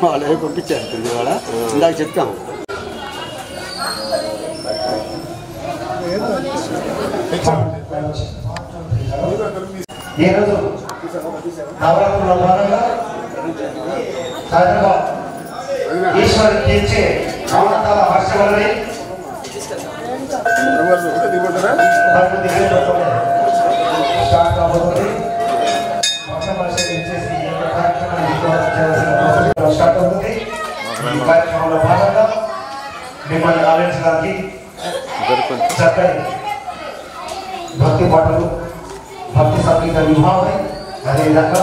వాళ్ళే పంపించారు వాళ్ళ ఇందాక చెప్తాము. ఈరోజు నవరాత్రుల భాగంగా సాయంత్రం ఈశ్వరుడు తీర్చే నవరత్నాల హర్షవల్లి స్టార్ట్ కాబోతుంది. స్టార్ట్ అవుతుంది. ఈ కార్యక్రమంలో భాగంగా మిమ్మల్ని ఆలోచించడానికి చక్కని భక్తి పాటలు, భక్తి సంగీత విభాగం, అదేవిధంగా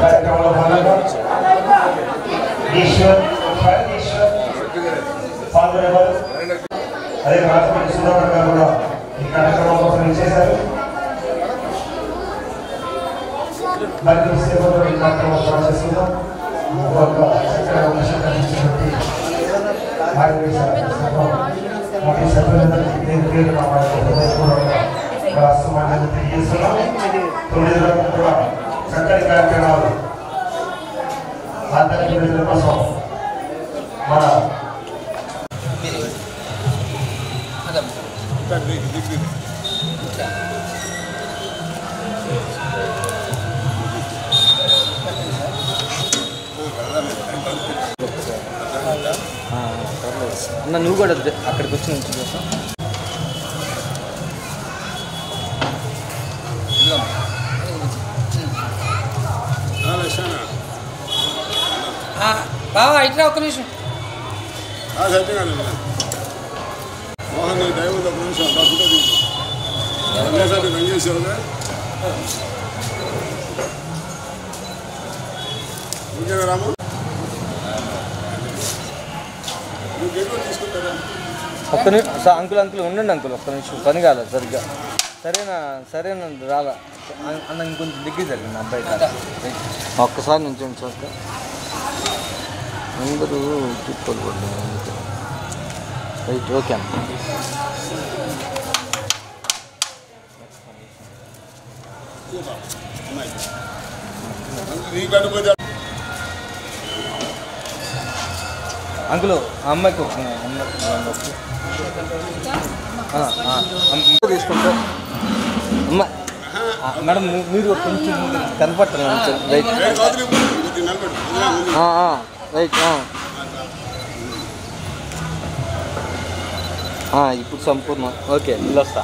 కార్యక్రమంలో భాగంగా ఈశ్వర్ పాల్గొనేవారు. అదే రాజమండ్రి సుధాకర్ గారు కూడా ఈ కార్యక్రమం కోసం ఇచ్చేశారు. మరి సేవలో ఈ కార్యక్రమం స్టార్ట్ చేసుకుందాం. చక్కని కార్యక్రమాలు ఆధ్యాత్మిక విడుదల కోసం మన అన్న నువ్వు కూడా అక్కడికి వచ్చి నుంచి బావా ఇట్లా ఒక్క నిమిషం మోహన్ దైవం ఒక నిమిషం ఫోటో రంగేశ్వరుగా ఓకేనా రాము ఒక్క నిమిషం అంకుల్ ఉండండి అంకుల్, ఒక్క నిమిషం పని కాలేదు సరిగ్గా. సరేనా రాలా అన్న ఇంకొంచెం దిగ్గి జరిగింది అబ్బాయి కాదు. ఒక్కసారి నుంచి చూస్తే అందరూ తిప్పలు రైట్. ఓకే అన్న. అంకుల్ అమ్మాయికి తీసుకుంటా అమ్మ మేడం మీరు కొంచెం కనపడతారు రైట్ రైట్. ఇప్పుడు సంపూర్ణ ఓకే వెళ్ళొస్తా.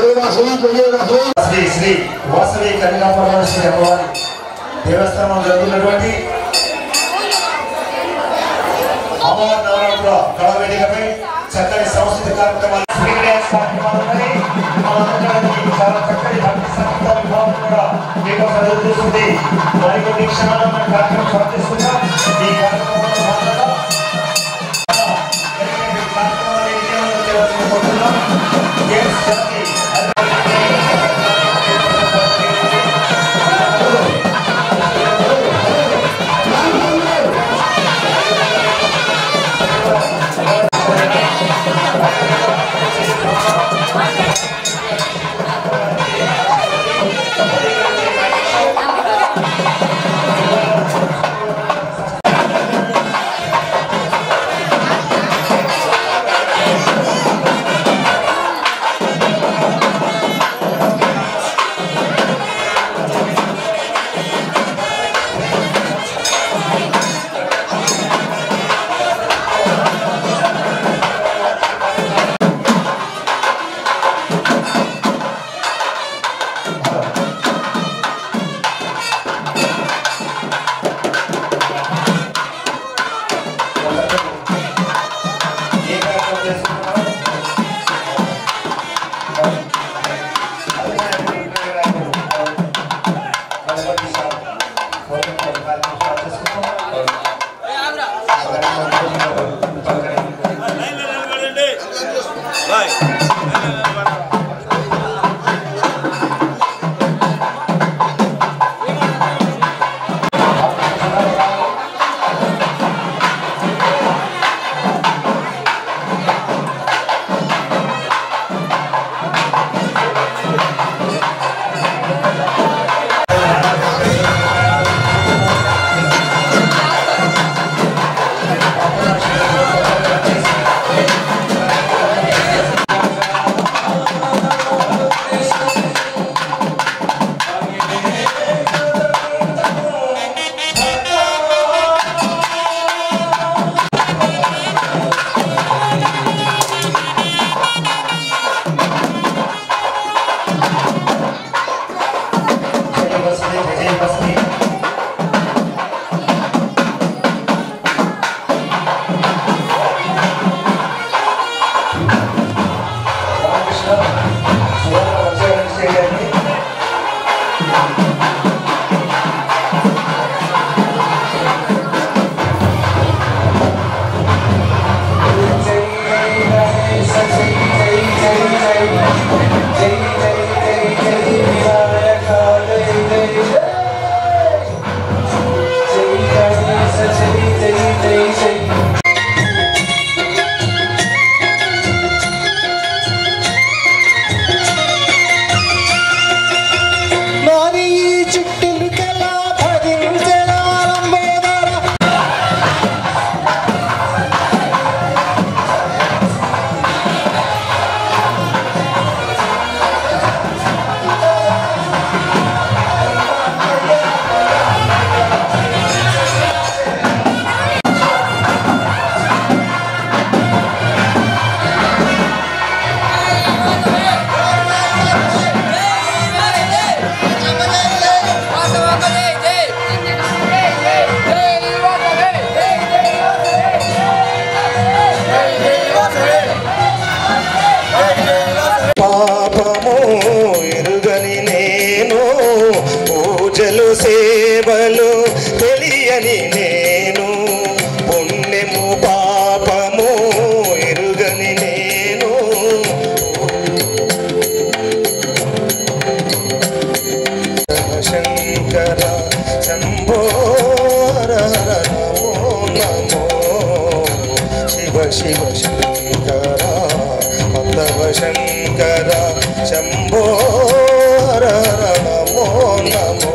శ్రీ శ్రీ వాసవి కన్యకా పరమేశ్వరి అమ్మవారి దేవస్థానం జరుగుతున్నటువంటి అమ్మవారి నవరాత్రుల కళావేదికపై చక్కని సాంస్కృతిక కార్యక్రమాలు చాలా చక్కని భక్తి సంగీత విభాగం కూడా మీకోసం ఎదురుచూస్తుంది. మరికొన్ని క్షణాల్లో మన కార్యక్రమం సాధిస్తున్నాం. ఈ కార్యక్రమంలో భాగంగా సేవలు తెలియని నేను పుణ్యము పాపము ఎరుగని నేను శంకర శంభో నమో నమో శివ శివ శంకర మాధవ శంకర శంభో నమో నమో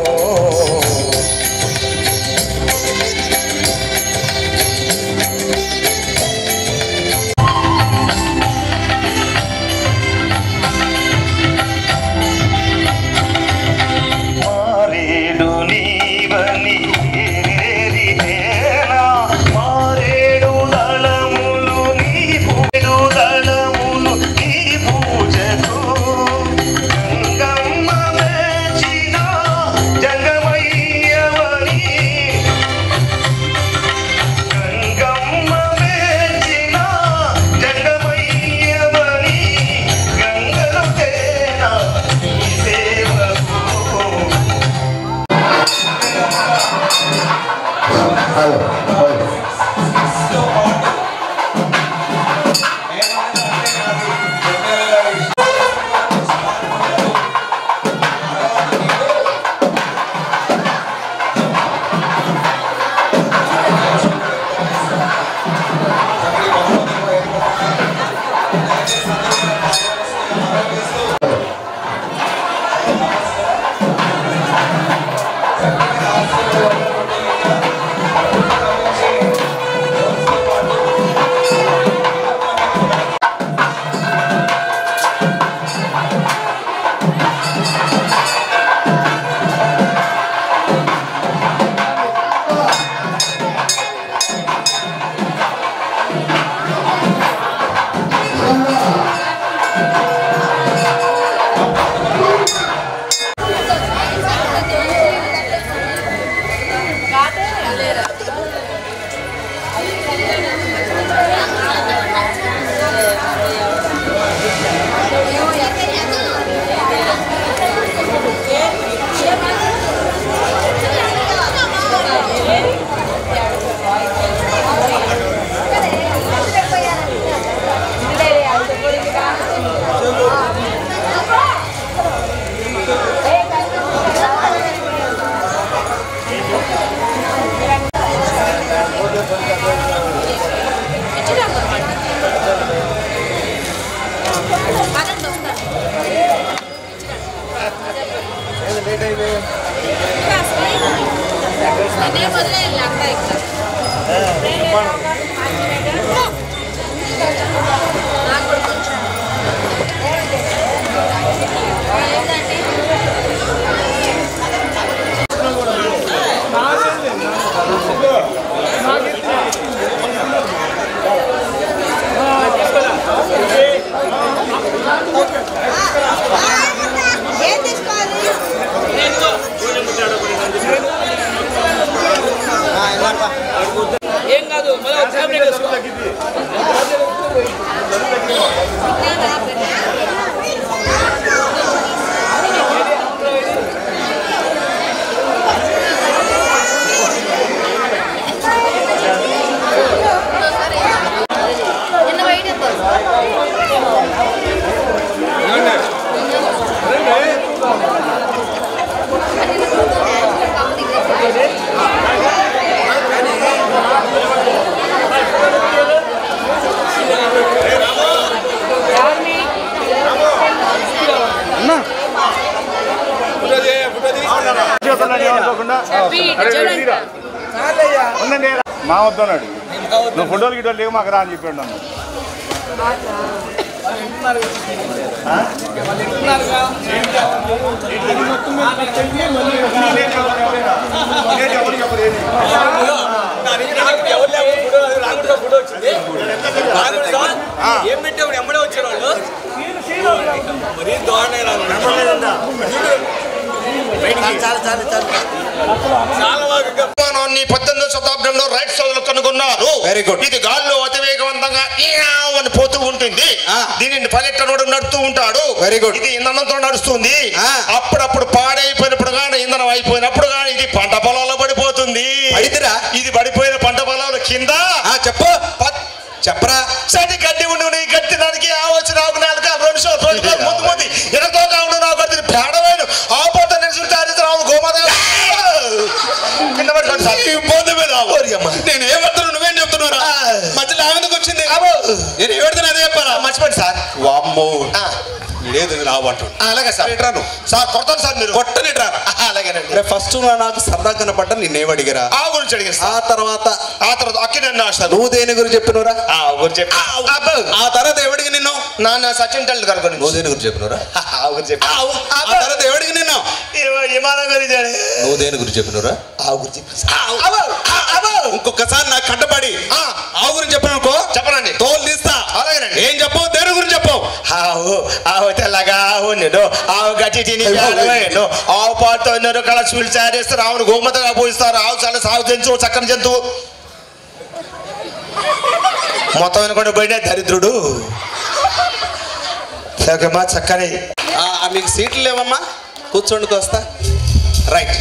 ఏం కాదు మళ్ళీ మా వద్దన్నాడు నువ్వు ఫోటోలు గిటోలు లేవు మాకు రా అని చెప్పాడు నన్ను. ఏం పెట్టావు ఎమ్మడే వచ్చారు వాళ్ళు మరీ దోహణ విమానాన్ని 18వ శతాబ్దంలో రైట్ సోదరులు కనుగొన్నారు. Very good. ఇది గాల్లో అతివేగవంతంగా అని పోతూ ఉంటుంది. దీనిని పర్యటనోడు నడుతూ ఉంటాడు. Very good. ఇది ఇంధనంతో నడుస్తుంది. అప్పుడప్పుడు పాడైపోయినప్పుడు కానీ ఇంధనం అయిపోయినప్పుడు కానీ ఇది పంట పొలాల్లో పడిపోతుంది. ఇది పడిపోయిన పంట పొలాల కింద చెప్పరా సరి గడ్డి ఉండి గట్టి దానికి ఆవచ్చు నాకు నెలక 2 ముందు ముందు ఎనతో కావుడు నాకు గట్టి పేడవేను ఆపోత నిలుచుంటారు రావు గోమాత నేను ఏమంటున్నా నువ్వేం చెప్తున్నారా మధ్యలో ఆమెకు వచ్చింది నేను ఏడుతున్నా అదే చెప్పారా మర్చిపోండి సార్ వామ్మో లేదు రావంటు అలాగే సార్ రాను సార్ కొడతాను సార్ మీరు కొట్టని రాను అలాగేనండి ఫస్ట్ నాకు సరదా కనపడ్డ నిన్నేం అడిగారా ఆ గురించి అడిగారు ఆ తర్వాత అక్కి నన్ను ఆశ నువ్వు దేని గురించి చెప్పినవరా ఆ గురించి చెప్పి ఆ తర్వాత ఎవడికి నిన్ను నాన్న సచిన్ టెండూల్కర్ గురించి నువ్వు దేని గురించి చెప్పినవరా ఆ గురించి చెప్పి ఆ తర్వాత ఎవడికి నిన్ను విమానం గురించి నువ్వు దేని గురించి చెప్పినవరా ఆ గురించి ఇంకొకసారి నాకు కట్టబడి ఆ గురించి చెప్పనుకో చెప్పనండి తోలు తీస్తా అలాగేనండి ఏం చెప్పు దేని గురించి చెప్పు ఆవు తెల్లగా ఆవు నేను ఆవు గట్టి తిని ఆవు పాలతో రకాల స్వీల్ తయారు చేస్తారు ఆవును గోమతగా పూజిస్తారు ఆవు చాలా సాగు జంతువు చక్కని జంతువు మొత్తం అనుకుంటే పోయినా దరిద్రుడు మా చక్కని మీకు సీట్లు లేవమ్మా కూర్చోండికి వస్తా రైట్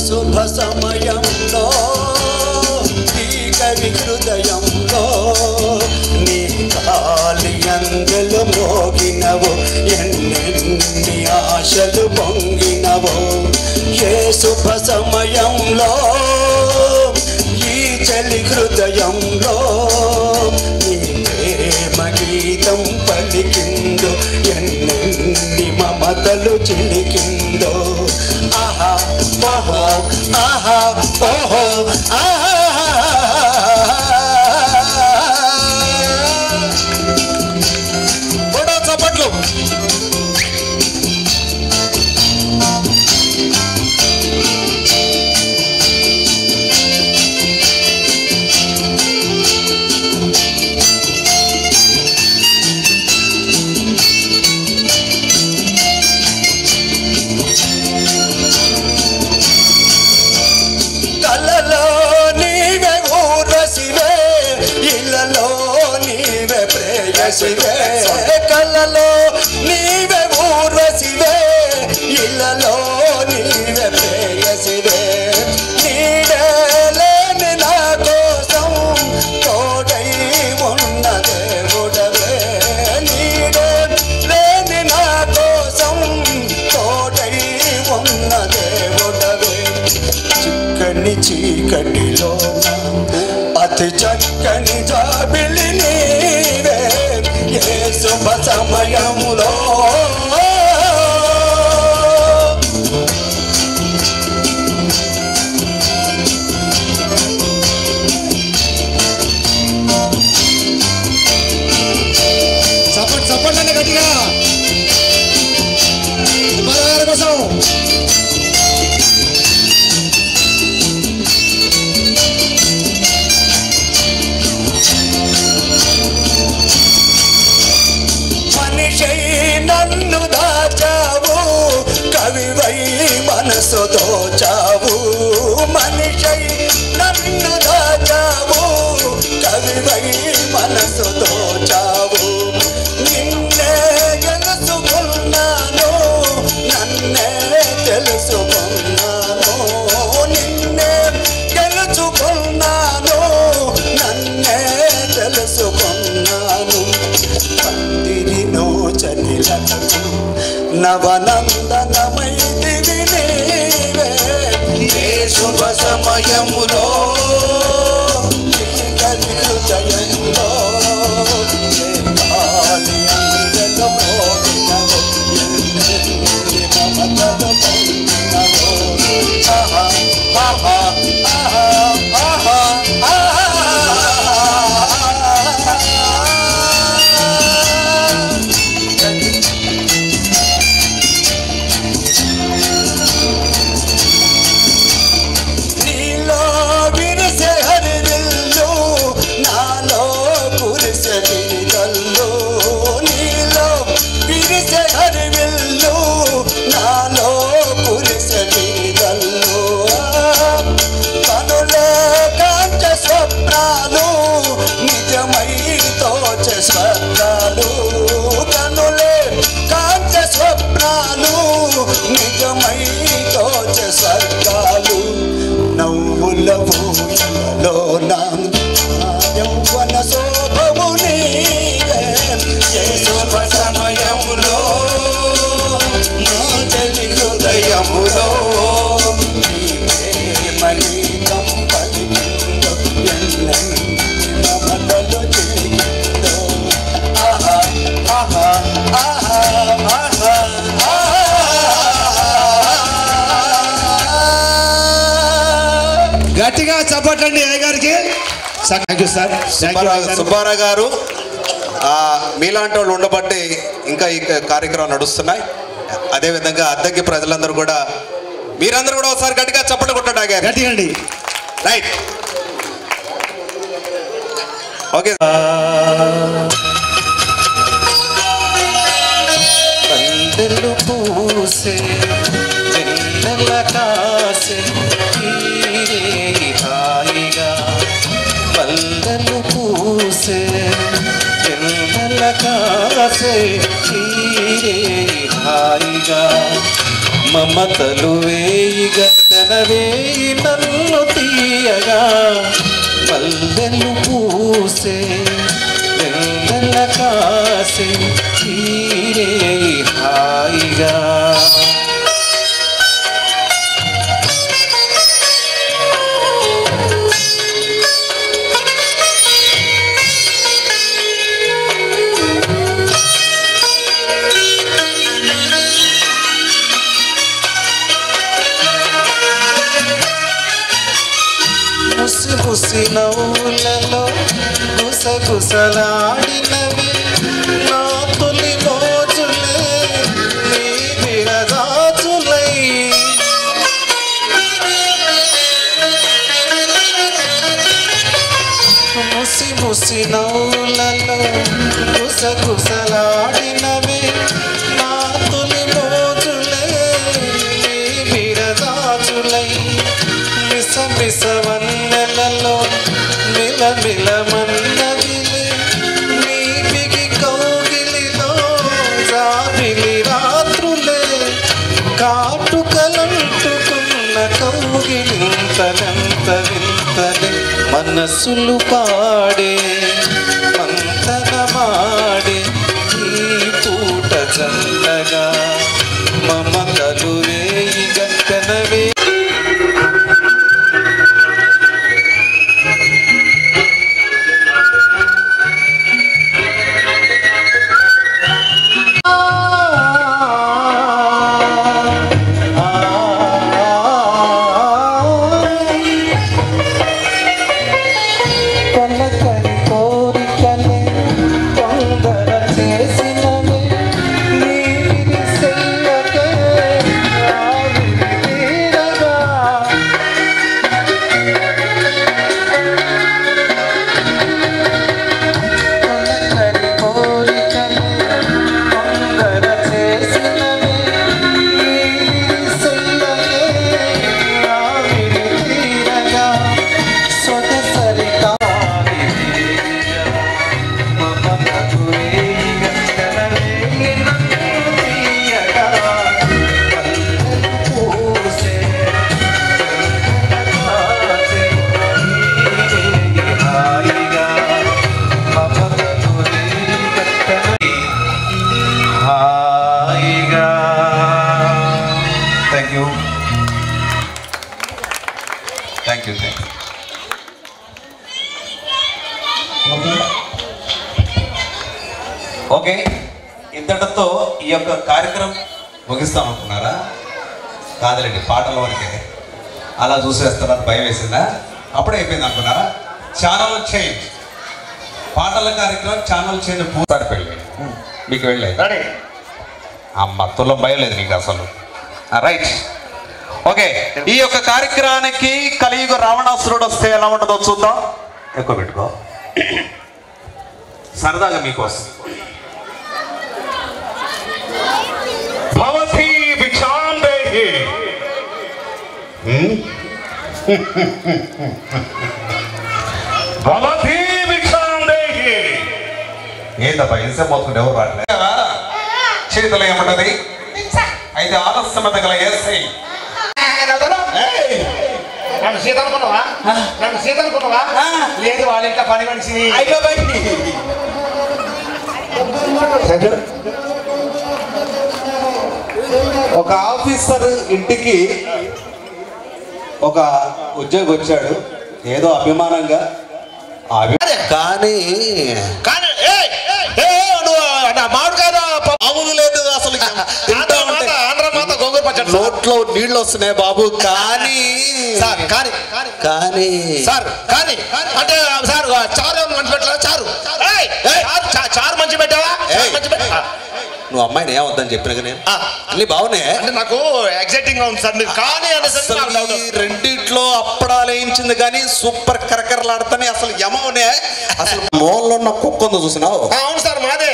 శుభ సమయంలో ఈ కవి హృదయంలో నీ కాలి అందలు మోగినవు ఎన్నెన్ని ఆశలు పొంగినవు ఏ శుభ సమయంలో ఈ చలి హృదయంలో నీ ప్రేమ గీతం పలికిందో ఎన్నెన్ని మమతలు చిలికిందో ఆహా ఓహో ఆహా ఓహో ఆహా చప్పట్లు ప్రేయసివే కలలో నీవే ఊర్వశివే ఇళ్ళలో నీవే ప్రేయసివే నీడలేని నా కోసం తోడై ఉన్న దేవుడవే నీడలేని నా కోసం తోడై ఉన్న దేవుడవే చిక్కని చీకటిలో అతి చక్కని జాబిలి నీవే ఏ శుభ సమయములో సపోర్ట్ అంటే గట్టిగా సుబ్బారావు కోసం మనిషై నన్ను దాచావు కవివై మనసు దోచావు మనిషై నన్ను దాచావు కవివై మనసు దోచావు నిన్నే తెలుసుకున్నాను నన్నే తెలుసుకున్నాను నిన్నే తెలుసుకున్నాను నన్నే తెలుసుకున్నాను పందిరి నోచనిలకు నవనందనమైదివి నీవే ఏ శుభ సమయములో చీకటి హృదయంలో ఏ గాలి అందెల మోగినవో ఎన్ని మమతలు పొందినవో ఆహా ఆహా ఆహా ఆహా నీలో విరిసే హరివిల్లు నాలో కురిసే విరిగల్లు నీలో విరిసే హరివిల్లు నాలో కురిసే విరిగల్లు కనులే కాంచ స్వప్నాలు నిజమై తోచే స్వర్గాలు కనులే కాంచ స్వప్నాలు నిజమై తోచే స్వర్గాలు నవ్వుల ఊయలలో నా యౌవన శోభము నీవే ఏ శుభ సమయములో నా చెలి హృదయములో నీ ప్రేమగీతం పలికిందో ఎన్నెన్ని మమతలు చిలికిందో ఆహా ఆహా ఆహా ఆహా గట్టిగా చప్పట్లండి అయ్య గారికి. Thank you sir. సుబ్బారావు గారు మీలాంటి వాళ్ళు ఉండబట్టి ఇంకా ఈ కార్యక్రమం నడుస్తున్నాయి. అదేవిధంగా అద్దెకి ప్రజలందరూ కూడా మీరందరూ కూడా ఒకసారి గట్టిగా చప్పట్లు కొట్టండి ఆగారు. గట్టిగా అండి. Right okay. పందెలు పూసే వెన్నెల కాసే తీరే హాయిగా పందెలు పూసే వెన్నెల కాసే తీరే హాయిగా మమతలు వేయిగా తెనవేయి నన్ను తీయగా పల్లెలు పూసే వెన్నెల కాసే తీరే హాయిగా ముసి ముసి నవ్వులలో గుసగుసలాడినవి నా తొలి రోజులే నీ విరదాచులై ముసి ముసి నవ్వులలో గుసగుసలాడినవి నా తొలి రోజులే నీ విరదాచులై మిస మిస వన్నెలలో మిల మిల మన్నదిలే నీ బిగి కౌ కౌగిలింతలంత వింతలే మనసులు పాడే మంతనమాడే ఈ పూట జల్లగా మమతలు రేయి గంటనవే ఓకే, ఇంతటితో ఈ యొక్క కార్యక్రమం ముగిస్తామనుకున్నారా? కాదులేండి, పాటల వరకే. అలా చూసేస్తున్నారు, భయం వేసిందా? అప్పుడే అయిపోయింది అనుకున్నారా? ఛానల్ చేంజ్, పాటల కార్యక్రమం ఛానల్ చేంజ్ పూర్తి పెళ్ళి మీకు వెళ్ళలేదు. అమ్మ తులం భయం లేదు నీకు అసలు. Right, okay. ఈ యొక్క కార్యక్రమానికి కలియుగ రావణాసురుడు వస్తే ఎలా ఉంటుందో చూద్దాం. ఎక్కువ పెట్టుకో, సరదాగా మీకోసం. భవతి భిక్షాందేహి. భవతి భిక్షాందేహి. ఏందబ్బా ఎంతసేపు మొత్తం ఎవరు రాట్లే? చేతులు ఏముంటది? అయితే ఆలస్యమత గల ఏసై. నన్ను సీత అనుకున్నావా? నన్ను సీత అనుకున్నావా? లేదు, వాళ్ళ ఇంట్లో పని మనిషి. ఒక ఆఫీసర్ ఇంటికి ఒక ఉద్యోగి వచ్చాడు, ఏదో అభిమానంగా. కానీ మామిడి కాదా మామూలు లేదు అసలు. ఆంధ్రమాత గోంగూర పచ్చడి. నోట్లో నీళ్ళు వస్తున్నాయి బాబు. కానీ సార్ కానీ కానీ సార్ కానీ అంటే సార్ చారు మంచి పెట్టారా? చారు చారు మంచి పెట్టావా? మంచి పెట్టా. నువ్వు అమ్మాయిని ఏమవుద్దని చెప్పిన నేను అన్ని బాగున్నాయి. అంటే నాకు ఎగ్జైటింగ్ గా ఉంది సార్. మీరు కానీ రెండిట్లో అప్పడాలు వేయించింది కానీ సూపర్ కరకరలాడుతానే అసలు యమవునే. అసలు మోల్లో ఉన్న కుక్క ఉందో చూసినావు? అవును సార్, మాదే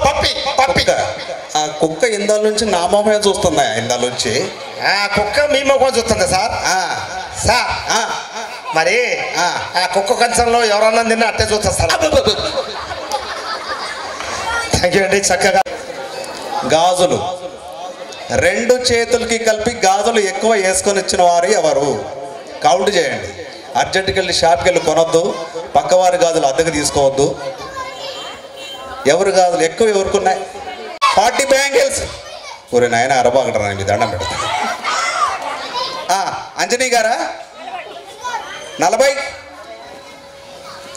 పప్పి పప్పి. ఆ కుక్క ఇందాల నుంచి నా మొహమే చూస్తుందా? ఇందాల నుంచి ఆ కుక్క మీ మొహం చూస్తుంది సార్. సార్ మరి ఆ కుక్క కంచంలో ఎవరన్నా తిన్నా అట్టే చూస్తారు సార్. థ్యాంక్ యూ అండి. చక్కగా గాజులు రెండు చేతులకి కలిపి గాజులు ఎక్కువ వేసుకొని ఇచ్చిన వారు ఎవరు? కౌంట్ చేయండి. అర్జెంటుకి వెళ్ళి షాప్కి వెళ్ళి కొనొద్దు. పక్కవారి గాజులు అద్దెకు తీసుకోవద్దు. ఎవరు గాజులు ఎక్కువ ఎవరుకున్నాయి? 40 బ్యాంగిల్స్. ఊరి నాయన అరబాగడరా, మీ దండం పెడతా. అంజనీ గారా 40,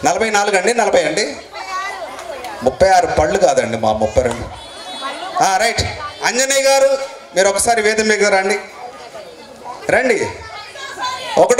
44 అండి, 40 అండి, 36 పళ్ళు కాదండి మా 32. రైట్. అంజనీ గారు మీరు ఒకసారి వేదిక మీద రండి. రండి. ఒకటి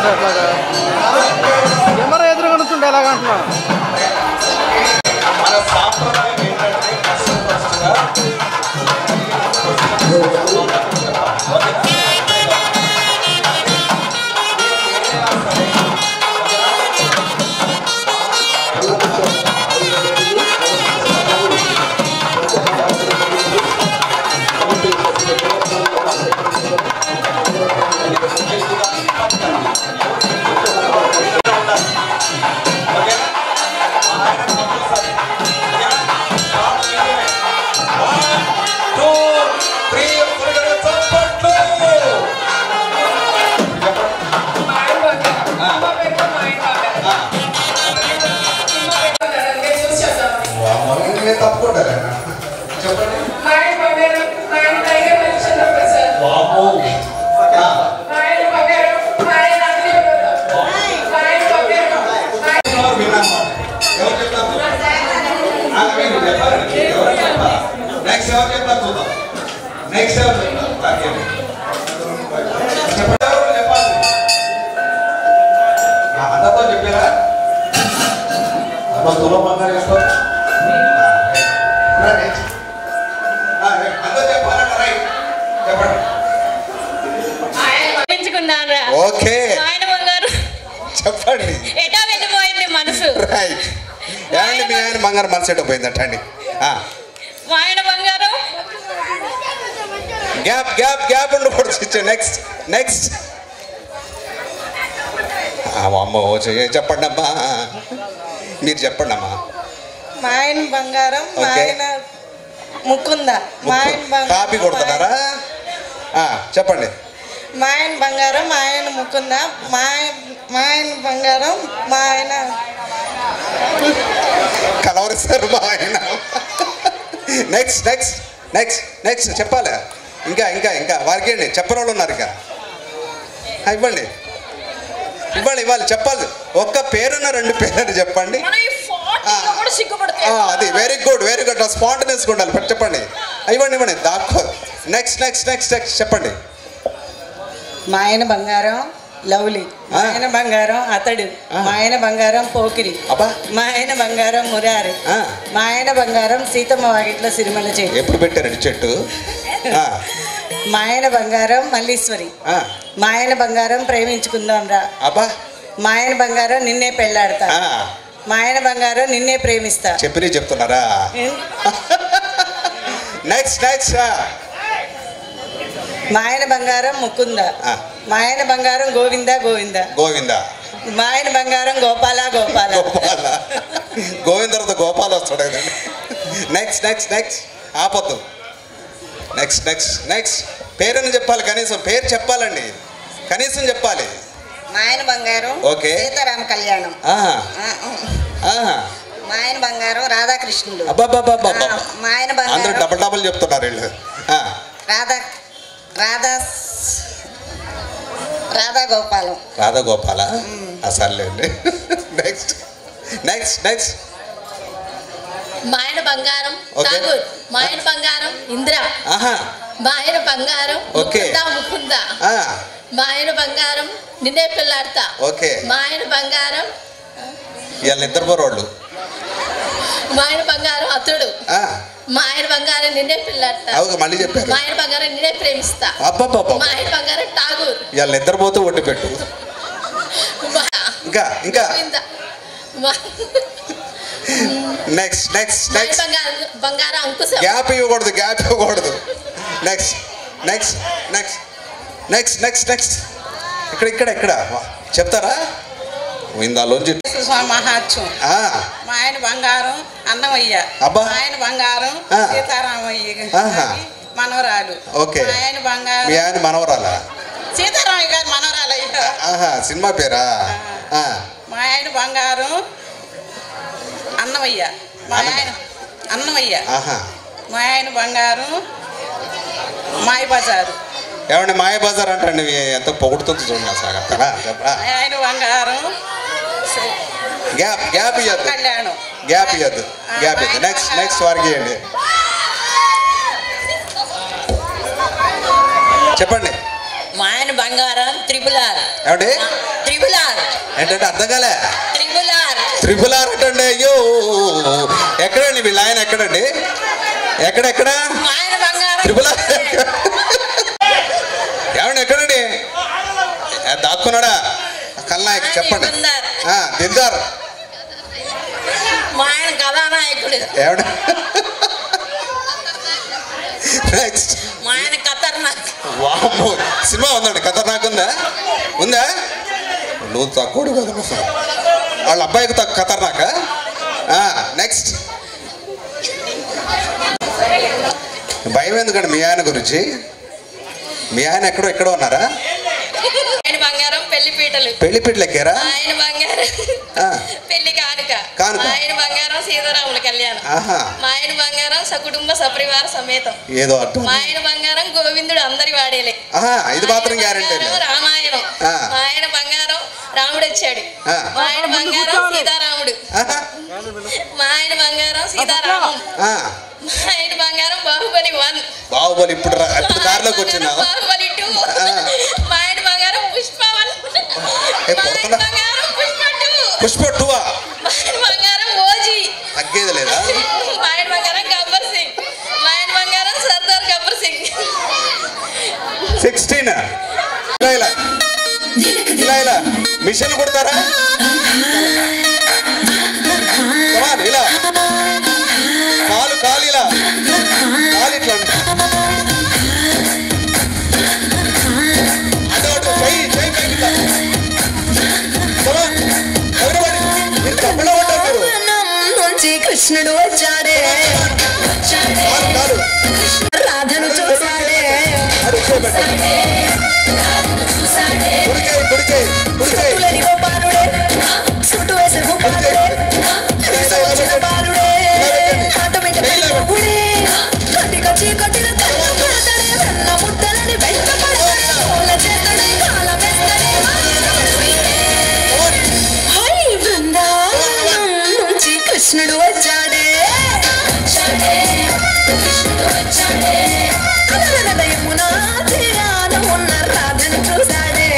నుంచుంటే ఎట్లాగా కెమెరా ఎదురుగా నుంచుంటే ఎలాగ అంటున్నాను. మన సాంప్రదాయం ఏంటంటే ఫస్ట్గా తప్పుకుంటారా చెప్పండి. నెక్స్ట్ ఎవరు చెప్తారు చూద్దాం. నెక్స్ట్ ఎవరు చెప్తారు చెప్పాలి. అందరితో చెప్పారా? తులం బంగారు చేస్తారు. అందరూ చెప్పాలంట. రైట్ చెప్పండి. ఓకే చెప్పండి. ఎటా వెళ్ళిపోయింది మనసు. రైట్. ఏమండి మీ ఆయన బంగారం మనసు ఎటో పోయిందట అండి. మా ఆయన బంగారం గ్యాప్ గ్యాప్ గ్యాప్ ఉండకూడదు. నెక్స్ట్ నెక్స్ట్ అమ్మో చెప్పండి అమ్మా. మీరు చెప్పండి అమ్మా. మా ఆయన బంగారం, మా ఆయన ముకుందా. మా ఆయన కాపీ కొడుతున్నారా? చెప్పండి. మా ఆయన బంగారం, మా ఆయన ముకుందా. మా ఆయన బంగారం, మా ఆయన కలవరిస్తారు మా ఆయన. నెక్స్ట్ నెక్స్ట్ నెక్స్ట్ నెక్స్ట్ చెప్పాలి. ఇంకా ఇంకా ఇంకా వారికి అండి చెప్పని వాళ్ళు ఉన్నారు. ఇంకా ఇవ్వండి ఇవ్వాలి ఇవ్వాలి చెప్పాలి. ఒక్క పేరున్న రెండు పేరు చెప్పండి. అది వెరీ గుడ్ వెరీ గుడ్. స్పాంటనియస్గా ఉండాలి. చెప్పండి ఇవ్వండి ఇవ్వండి దాక్కో. నెక్స్ట్ నెక్స్ట్ నెక్స్ట్ నెక్స్ట్ చెప్పండి. మా ఆయన బంగారం లవ్లీ, మా ఆయన బంగారం అతడు, మా ఆయన బంగారం పోకిరి, మా ఆయన బంగారం మురారి, మా ఆయన బంగారం సీతమ్మ వాకిట్లో సిరిమల్ల చెట్టు. ఎప్పుడు పెట్టారండి చెట్టు? మా ఆయన బంగారం మల్లీశ్వరి, మా ఆయన బంగారం ప్రేమించుకుందాం రా, మా ఆయన బంగారం నిన్నే పెళ్ళాడతా, మా ఆయన బంగారం నిన్నే ప్రేమిస్తా. చెప్పి చెప్తున్నారా? నెక్స్ట్ నెక్స్ట్ మా ఆయన బంగారం ముకుంద, మా ఆయన బంగారం గోవింద గోవింద గోవింద, మా ఆయన బంగారం గోపాల గోపాల గోపాల. గోవింద తర్వాత గోపాల వస్తాడు కదండి. నెక్స్ట్ నెక్స్ట్ నెక్స్ట్ ఆపొద్దు. నెక్స్ట్ నెక్స్ట్ నెక్స్ట్ పేరుని చెప్పాలి. కనీసం పేరు చెప్పాలండి. కనీసం చెప్పాలి. మా ఆయన బంగారం ఓకే సీతారామ కళ్యాణం, మా ఆయన బంగారం రాధాకృష్ణుడు, మా ఆయన బంగారం అందరూ డబల్ డబల్ చెప్తున్నారు వీళ్ళు. రాధా రాధా రాధా గోపాలం, రాధా గోపాల. సర్లేండి. నెక్స్ట్ నెక్స్ట్ నెక్స్ట్ మా ఆయన బంగారం ఠాగూర్, మా ఆయన బంగారం ఇంద్ర, మా ఆయన బంగారం ముకుంద, మా ఆయన బంగారం నిన్నే పిల్లాడతా, మా ఆయన బంగారం వీళ్ళిద్దరు బరోళ్ళు, మా ఆయన బంగారం అతడు, మా ఆయన బంగారం నిన్నే పిల్లాడతా, మళ్ళీ చెప్పారు మా ఆయన బంగారం నిన్నే ప్రేమిస్తా, మా ఆయన బంగారం ఠాగూర్. వీళ్ళిద్దరు పోతే ఒడ్డు పెట్టు. ఇంకా ఇంకా నెక్స్ట్ నెక్స్ట్ నెక్స్ట్ బంగారం అంకుశం. గ్యాప్ ఇవ్వకూడదు గ్యాప్ ఇవ్వకూడదు. Next next next next next next ఇక్కడ ఇక్కడ ఇక్కడ చెప్తారా? ఇందాలోంచి మహాత్యం. మా ఆయన బంగారం అన్నమయ్య, మా ఆయన బంగారం సీతారామయ్య మనవరాలు, మా ఆయన బంగారం మీ ఆయన మనవరాలా? సీతారామయ్య గారు మనవరాలయ్య. సినిమా పేరా? మా ఆయన బంగారం అన్నమయ్య, మా ఆయన అన్నమయ్య, మా ఆయన బంగారం మాయ బజారు. ఏమండి మాయ బజార్ అంటండి ఎంత పొగుడుతుంది చూడండి. సాగతారా చెప్పరా? ఆయన బంగారం గ్యాప్ గ్యాప్ ఇవ్వద్దు గ్యాప్ ఇవ్వద్దు గ్యాప్ ఇవ్వద్దు. నెక్స్ట్ నెక్స్ట్ వారికి ఇవ్వండి. చెప్పండి. మా ఆయన బంగారం త్రిపుల్ ఆర్. ఏమండి? ఏంటంటే అర్థం కాలే ట్రిపుల్ ఆర్ అంటే అయ్యో ఎక్కడండి వీళ్ళ ఆయన ఎక్కడండి ఎక్కడెక్కడ ట్రిపుల్ ఆర్ ఏమండి ఎక్కడండి దాక్కున్నాడా కల్నాయక్ చెప్పండి దిల్దార్ మా ఆయన కథానాయకుడు ఏమండి నెక్స్ట్ మా ఆయన ఖతర్నాక్ వామ్మో సినిమా ఉందండి ఖతర్నాక్ ఉందా నువ్వు తక్కువ కదా వాళ్ళ అబ్బాయికి ఖతర్నాక నెక్స్ట్ భయం ఎందుకండి మీ ఆయన గురించి మీ ఆయన ఎక్కడో ఉన్నారా ఆయన బంగారం పెళ్లిపీటలు ఎక్కారా ఆయన బంగారం పెళ్లి కానుక ఆయన బంగారం సీతారాముల కళ్యాణం మా ఆయన బంగారం సకుటుంబ సపరివార సమేతం ఏదో మా ఆయన బంగారం గోవిందుడు అందరి వాడేలే ఇది మాత్రం గ్యారెంటీ రామాయణం మా ఆయన బంగారం రాముడు వచ్చాడు మా ఆయన బంగారం సీతారాముడు మా ఆయన బంగారం సీతారామం మా ఆయన బంగారం బాహుబలి 1 బాహుబలి ఇప్పుడు కారులోకి వచ్చిందా బాహుబలి 2 మా ఆయన బంగారం పుష్ప 1 మా ఆయన బంగారం పుష్ప 2 మా ఆయన బంగారం ఓజీ తగ్గేది లేదా మా ఆయన బంగారం గబ్బర్ సింగ్ మా ఆయన బంగారం సర్దార్ గబ్బర్ సింగ్ 16 ఇలా మిషన్ కొడతారా ఇలా కాలు ఇలా కాలు ఇట్లా కృష్ణుడు వచ్చాడే రాధను చూసాడే చుట్టూ వేసే కట్టిన ముట్టలని వెంట కృష్ణుడు వచ్చాడే యమునా తీరాన ఉన్న రాధను చూసాడే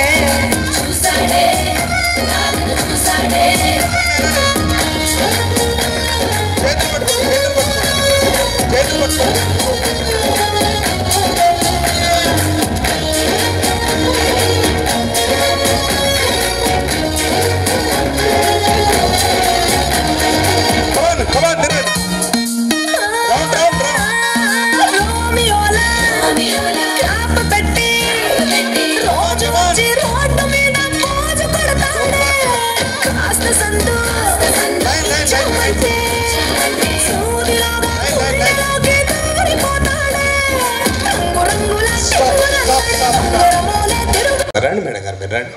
రండి మేడం గారు మీరు రండి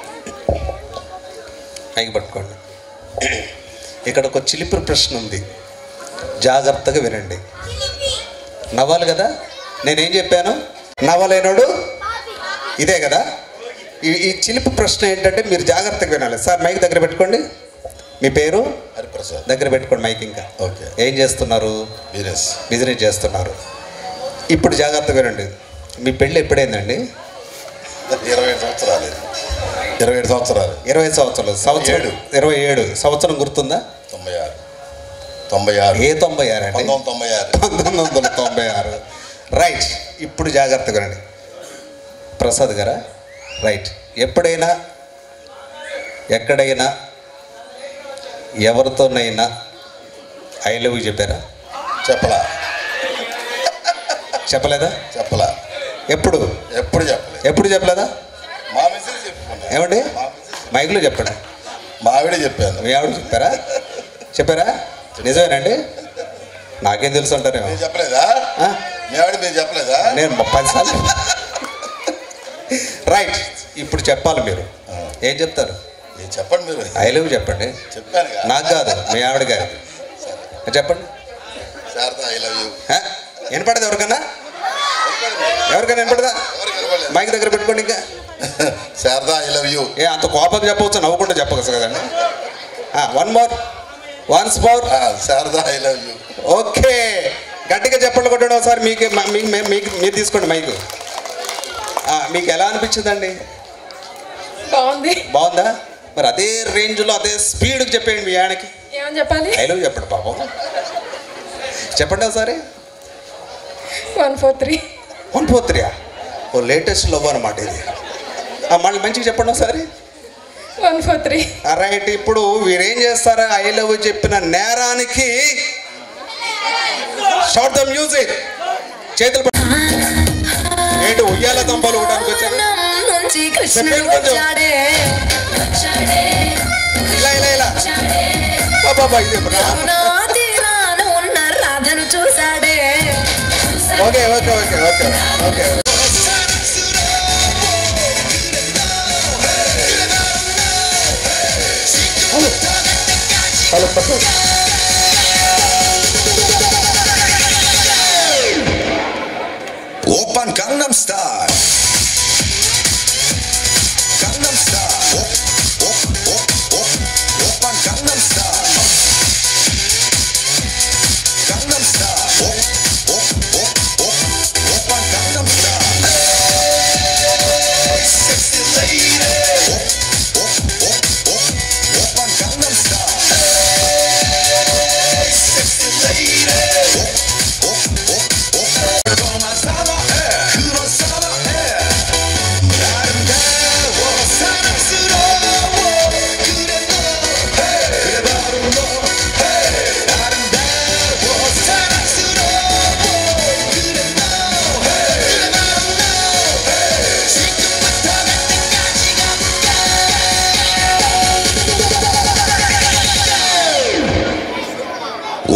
పైకి పట్టుకోండి ఇక్కడ ఒక చిలిపి ప్రశ్న ఉంది జాగ్రత్తగా వినండి నవ్వాలి కదా నేనేం చెప్పాను నవ్వలేనోడు ఇదే కదా ఈ చిలిపి ప్రశ్న ఏంటంటే మీరు జాగ్రత్తగా వినాలి సార్ మైక్ దగ్గర పెట్టుకోండి మీ పేరు హరిప్రసాద్ దగ్గర పెట్టుకోండి మైక్ ఇంకా ఓకే ఏం చేస్తున్నారు బిజినెస్ చేస్తున్నారు ఇప్పుడు జాగ్రత్తగా వినండి మీ పెళ్ళి ఎప్పుడైందండి 27 సంవత్సరాలు 27 సంవత్సరాలు 20 సంవత్సరాలు సంవత్సరం 27 సంవత్సరం గుర్తుందా 96 ఏ 96 అండి 1996 రైట్ ఇప్పుడు జాగ్రత్తగా వినండి ప్రసాద్ గారా రైట్ ఎప్పుడైనా ఎక్కడైనా ఎవరితోనైనా ఐ లవ్ యూ చెప్పారా చెప్పలేదా ఎప్పుడు చెప్పలేదా ఏమండి మైక్లో చెప్పండి మా ఆవిడే చెప్పాను మీ ఆవిడ చెప్పారా నిజమేనండి నాకేం తెలుసు అంటారేమో చెప్పలేదా మీ ఆవిడ మీరు చెప్పలేదా నేను 10 సార్లు రైట్ ఇప్పుడు చెప్పాలి మీరు ఏం చెప్తారు చెప్పండి మీరు ఐ లవ్ యూ చెప్పండి చెప్పాను నాకు కాదు మీ ఆవిడ గారికి చెప్పండి ఐ లవ్ యూ వినపడదు ఎవరికైనా వినపడదా మైక్ దగ్గర పెట్టుకోండి ఇంకా శారదా ఐ లవ్ యూ అంత కోపంగా చెప్పవచ్చు నవ్వుకుంటూ చెప్పవచ్చు కదండి once more Sharada I love you okay గట్టిగా చెప్పండి కొట్టండి ఒకసారి మీకు మీరు తీసుకోండి మైకు మీకు ఎలా అనిపించిందండి బాగుందా మరి అదే రేంజ్లో అదే స్పీడ్కి చెప్పండి మీ ఆయనకి. ఏమని చెప్పాలి? ఐ లవ్ చెప్పండి పాపం. చెప్పండి ఒకసారి. 143. 143. ఓ లేటెస్ట్ లవ్ అనమాట ఇది. మళ్ళీ మంచిగా చెప్పండి ఒకసారి. 143. రైట్. ఇప్పుడు వీరేం చేస్తారా? ఐ లవ్ చెప్పిన నేరానికి షార్ట్ ద మ్యూజిక్. చేతులు ఏంటి ఉయ్యాల దంపలు ఇవ్వడానికి వచ్చారు? ఇలా ఇలా ఇలా బాబా ఇది okay okay okay okay okay. Hello Open Gangnam Style. Gangnam Style. Open Gangnam Style. Gangnam Style. Open Gangnam Style. Hey, sexy lady. Open Gangnam Style. Hey, sexy lady.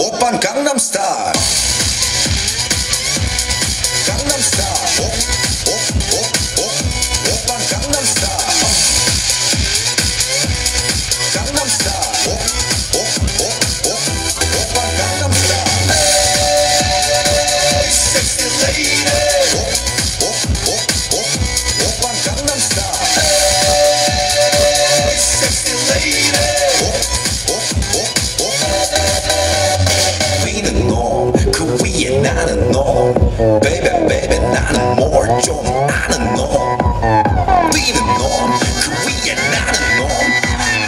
Open Gangnam Style. Gangnam Style. Open Gangnam Style. Gangnam Style. Open Gangnam Style. Hey, sexy lady. Open Gangnam Style. Hey, sexy lady. 우리는 너, 그 위에 나는 너. Baby, baby, 나는 뭘 좀 아는 너. 우리는 너, 그 위에 나는 너.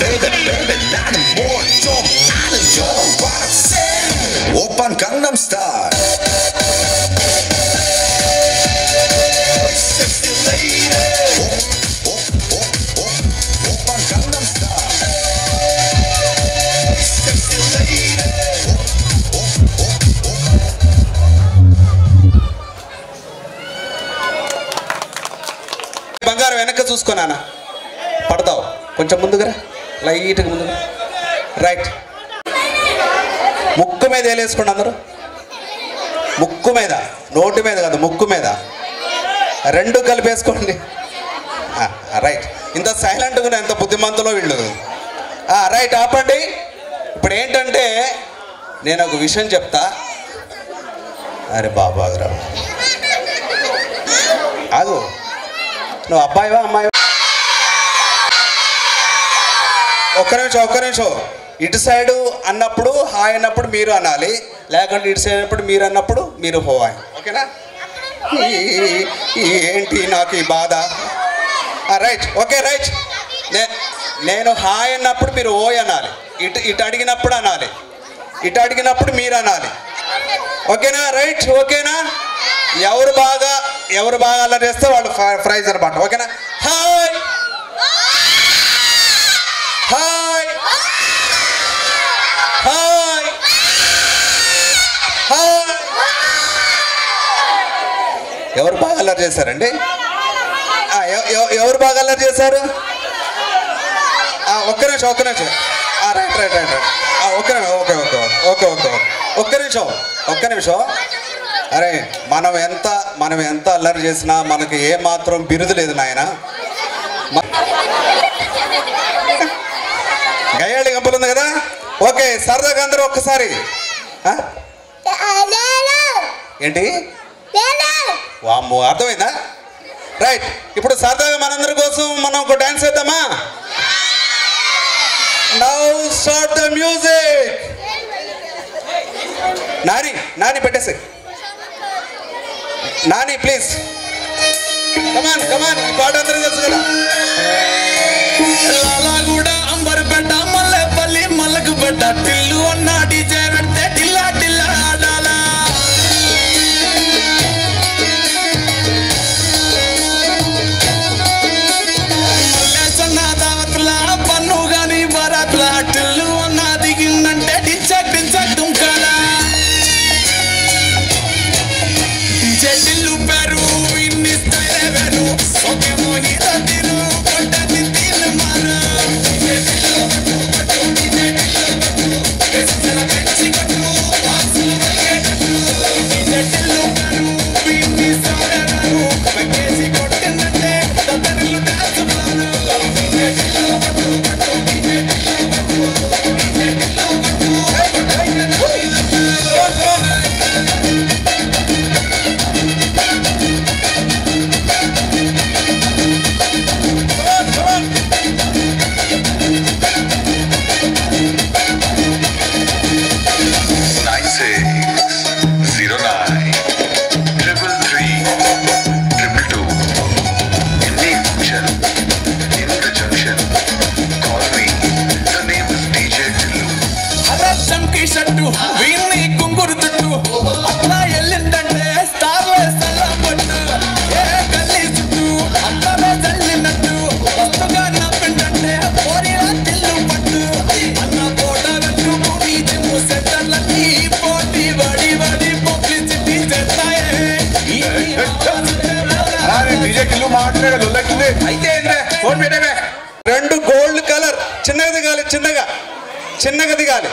Baby, baby, 나는 뭘 좀 아는 너. What I say? 오빤 강남 스타일. Sexy lady. 오빤 강남 스타일. Sexy lady. బంగారం వెనక చూసుకున్నానా పడతావు కొంచెం ముందుగా లైట్గా ముందుగా. Right. ముక్కు మీద వేలేసుకోండి అందరూ. ముక్కు మీద, నోటి మీద కాదు, ముక్కు మీద రెండు కలిపేసుకోండి. రైట్. ఇంత సైలెంట్గా ఎంత బుద్ధిమంతులో వీళ్ళు. రైట్, ఆపండి. ఇప్పుడు ఏంటంటే నేను ఒక విషయం చెప్తా. అరే బాబారావు ఆగు. నువ్వు అబ్బాయివా అమ్మాయివా? ఒక్క నిమిషం. ఇటు సైడు అన్నప్పుడు హాయ్ అన్నప్పుడు మీరు అనాలి, లేకుంటే ఇటు సైడ్ అన్నప్పుడు మీరు అన్నప్పుడు మీరు హాయ్. ఓకేనా? ఏంటి నాకు ఈ బాధ. రైట్. Okay right. నేను హాయ్ అన్నప్పుడు మీరు ఓయ్ అనాలి, ఇటు అడిగినప్పుడు అనాలి, ఇటు అడిగినప్పుడు మీరు అనాలి. ఓకేనా? రైట్. ఓకేనా? ఎవరు బాగా అలా చేస్తే వాళ్ళు ప్రైజ్ అనమాట. ఓకేనా? Hi hi hi hi. ఎవరు బాగా అల్లరి చేశారండి? ఎవరు బాగా అల్లరి చేశారు? ఒక్క నిమిషం. రైట్. ఒక్క నిమిషం. అరే మనం ఎంత అల్లరి చేసినా మనకి ఏ మాత్రం బిరుదు లేదు నాయన. గయ్యాళి గంపలు ఉంది కదా. ఓకే, సరదాగా అందరూ ఒక్కసారి. ఏంటి? వామ్మో, అర్థమైందా? రైట్. ఇప్పుడు సరదాగా మనందరి కోసం మనం ఒక డాన్స్ వేద్దామా? Now start the music. Nani పెట్టేసి. Nani please come on. ఈ పాట అందరూ తెలుసు కదా. డీజేకిల్లు మాట్లాడే లొల్లకింది అయితే ఫోన్ పెట్టేవే 2 గోల్డ్ కలర్ చిన్నగా దిగాలి చిన్నగా దిగాలి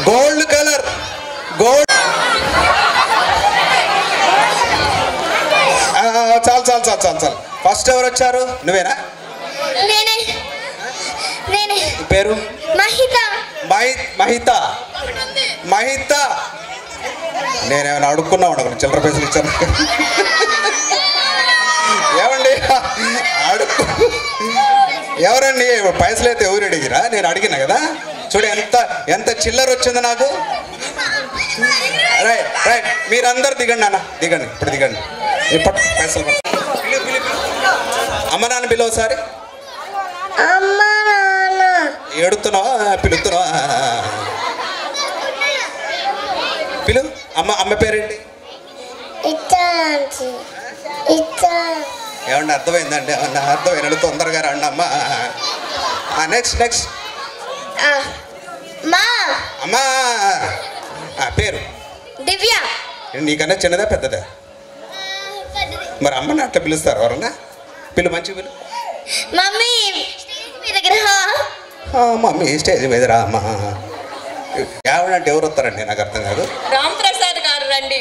గోల్డ్ కలర్ గోల్డ్ చాలు ఫస్ట్ ఎవరు వచ్చారు నువ్వేనా పేరు మహిత నేనేమైనా అడుక్కున్నా ఉండకు చిల్లర పైసలు ఇచ్చాను ఏమండి అడుక్కు ఎవరండి పైసలు అయితే ఎవరు అడిగిరా నేను అడిగినా కదా చూడు ఎంత చిల్లర వచ్చింది నాకు రైట్ మీరందరు దిగండి అన్న దిగండి ఇప్పుడు దిగండి ఇప్పుడు పైసలు అమ్మ నాన్న పిలువ ఒకసారి ఏడుతున్నావా పిలుస్తున్నావా పిలు అమ్మ పేరేంటి ఏమన్నా అర్థమైందండి ఏమన్నా అర్థమైన తొందరగా రండి అమ్మా నెక్స్ట్ అమ్మా పేరు దివ్య నీకన్నా చిన్నదా పెద్దదా మరి అమ్మని అట్లా పిలుస్తారు ఎవరన్నా మంచి పిలు మమ్మీ స్టేజ్ మీద రా అమ్మా ఏమనంటే ఎవరు వస్తారండి నాకు అర్థం కాదు రామ్ ప్రసాద్ గారు రండి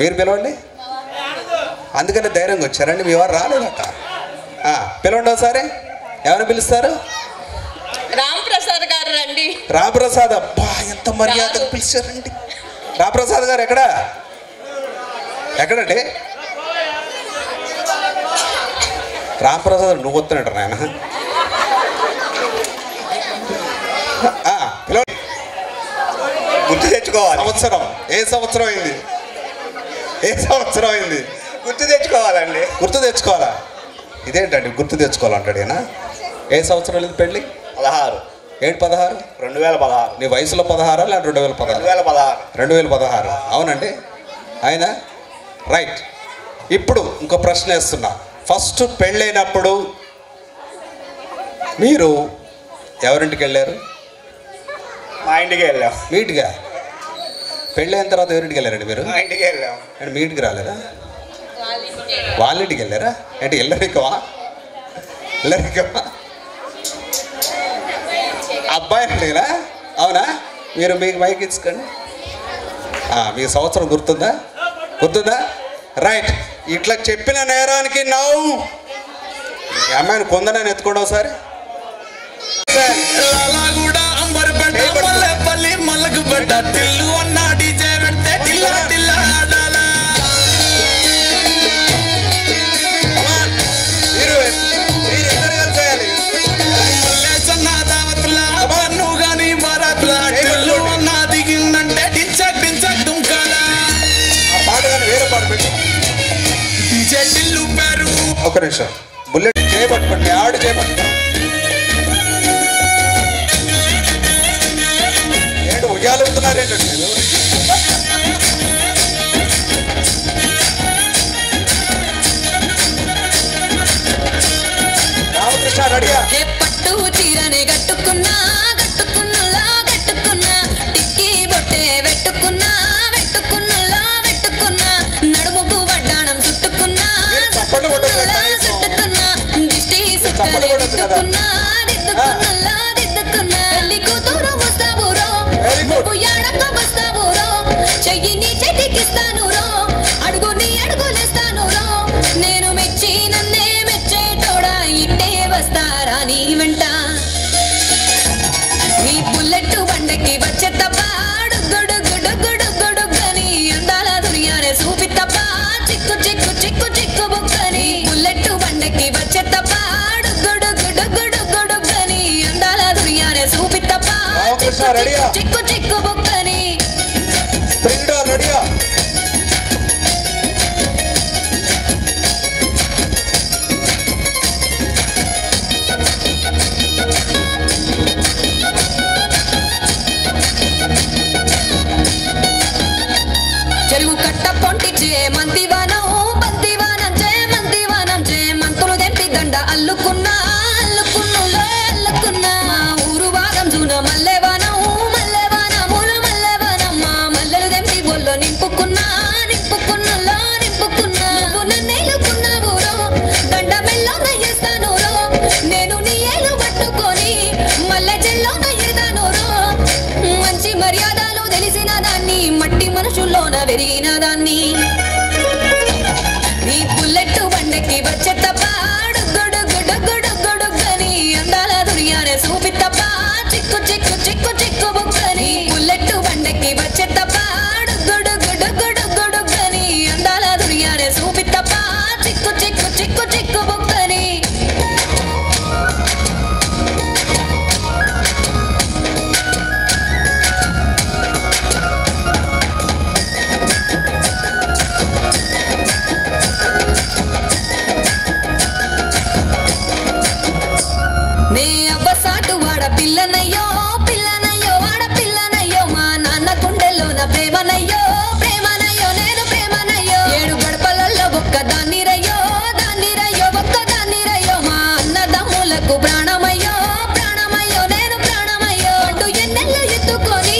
మీరు పిలవండి అందుకని ధైర్యంగా వచ్చారండి మీ వారు రాలేదట పిలవండి ఒకసారి ఎవరు పిలుస్తారు రామ్ ప్రసాద్ గారు రండి రామప్రసాద్ అబ్బా ఎంత మర్యాదగా పిలిచారండి రామప్రసాద్ గారు ఎక్కడండి రామప్రసాద్ నువ్వు వస్తున్నాడు నాయన గుర్తు తెచ్చుకోవాలి ఏ సంవత్సరం అయింది గుర్తు తెచ్చుకోవాలా ఇదేంటండి గుర్తు తెచ్చుకోవాలంటాడు ఈయన ఏ సంవత్సరం లేదు పెళ్ళి 16 ఏంటి 16 2016 నీ వయసులో 16 లేదా 2016 2016 అవునండి ఆయన రైట్ ఇప్పుడు ఇంకో ప్రశ్న వేస్తున్నా ఫస్ట్ పెళ్ళైనప్పుడు మీరు ఎవరింటికి వెళ్ళారు మా ఇంటికి వెళ్ళాం మీ ఇంటిగా పెళ్ళైన తర్వాత ఎవరింటికి వెళ్ళారండి మీరు మా ఇంటికి వెళ్ళాం అంటే మీ ఇంటికి రాలేదా వాళ్ళ ఇంటికి వెళ్ళారా అంటే ఎల్లరికమా అబ్బాయి అంటేనా అవునా మీరు మీకు మైక్ ఇచ్చుకోండి మీకు సంవత్సరం గుర్తుందా రైట్ ఇట్లా చెప్పిన నేరానికి నవ్వు ఈ అమ్మాయిని కొందనని ఎత్తుకోండి ఒకసారి ఒక నిమిషం బుల్లెట్ చేయబట్టుకోండి ఆడు చేయబట్టుకోండి ఏంటి ఉయ్యాలుతున్నారేంటండి రామకృష్ణ రెడీయా పట్టు చీరనే కట్టుకున్నా టిక్కీ బొట్టే పెట్టుకున్నా నడుముకు వడ్డాణం చుట్టుకున్నా దిష్టి దిద్దుకున్నా పెళ్లి కూతురు వస్తావురో నువ్వు ఎడక వస్తావురో చెయ్యిని చెట్టికిస్తాను రో అడుగుని అడుగులేస్తాను రో నేను మెచ్చి నన్నే మెచ్చేటోడా ఇట్టే వస్తారా నీ వెంట నీ బుల్లెట్ బండకి వచ్చే తప్ప గుడుగుడుగుడుగుడుగని అందాల దునియానే చూపి తప్ప చిక్కు బుక్కని బుల్లెట్ బండకి వచ్చే తప్ప గుడుగుడుగుడుగుడుగని అందాల దునియానే చూపి తప్ప చిక్కు బుక్కని చెరువు కట్ట పొంటిచే మంతివానం చే మంతులు దెంపి దండ అల్లుకున్నా మా ఊరు భాగం జూన మల్లెవానం మా మల్లెలు దెంపి బొల్లో నింపుకున్నా నింపుకున్నలో నింపుకున్నా నువ్వు నన్నేలుకున్నావు రో దండమెల్లోన చేస్తాను రో నేను నీ ఏలు పట్టుకొని మల్లె చెల్లోన ఎడతాను రో మంచి మర్యాదలు తెలిసిన దాన్ని మట్టి మనుషుల్లోన పెరిగిన దాన్ని నీ బుల్లెట్ బండకి వచ్చే తప్ప డుగ్గుడుగ్గుడుగ్గుడుగ్గుడుగ్గని అందాల దునియానే చూపి తప్ప చిక్కు చిక్కు చిక్కు చిక్కు బుక్కని బుల్లెట్ బండకి వచ్చే తప్ప డుగ్గుడుగ్గుడుగ్గుడుగ్గుడుగ్గని అందాల దునియానే చూపి తప్ప చిక్కు చిక్కు చిక్కు చిక్కు బుక్కని నే అబ్బసాటు వాడ పిల్లనయ్యో పిల్లనయ్యో వాడ పిల్లనయ్యో మా నాన్న గుండెల్లోన ప్రేమనయ్యో ప్రేమనయ్యో నేను ప్రేమనయ్యో 7 గడపలలో ఒక్క దాన్ని రయ్యో ఒక్క దాన్ని రయ్యో మా అన్నదమ్ములకు ప్రాణమయ్యో ప్రాణమయ్యో నేను ప్రాణమయ్యో అంటూ ఎన్నెళ్ళు ఎత్తుకొని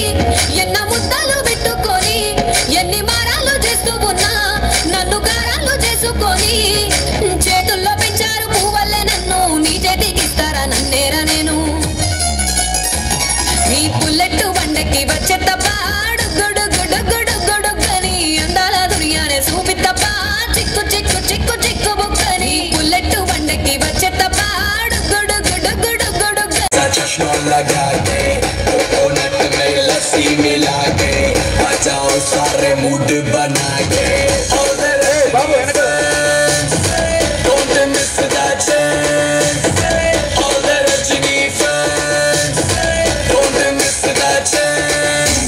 ఎన్న ముద్దలు పెట్టుకొని ఎన్ని మారాలు చేస్తూ ఉన్నా నన్ను గారాలు చేసుకొని చేతుల్లో పెంచారు పువ్వల్లే నన్ను నీ చేతికి ఇస్తారా నన్నేరా నేను నీ బుల్లెట్ బండకి వచ్చే తప్ప డుగ్గుడుగ్గుడుగ్గుడుగ్గుడుగ్గని అందాల దునియానే చూపి తప్ప చిక్కు చిక్కు చిక్కు చిక్కు బుక్కని బుల్లెట్ బండకి వచ్చే తప్ప డుగ్గుడుగ్గుడుగ్గుడుగ్గుడుగ్గని चश्मा लगा के कोकोनट में लस्सी मिला के आ जाओ सारे मूड बना के don't miss that chance all the Rajini fans don't miss that chance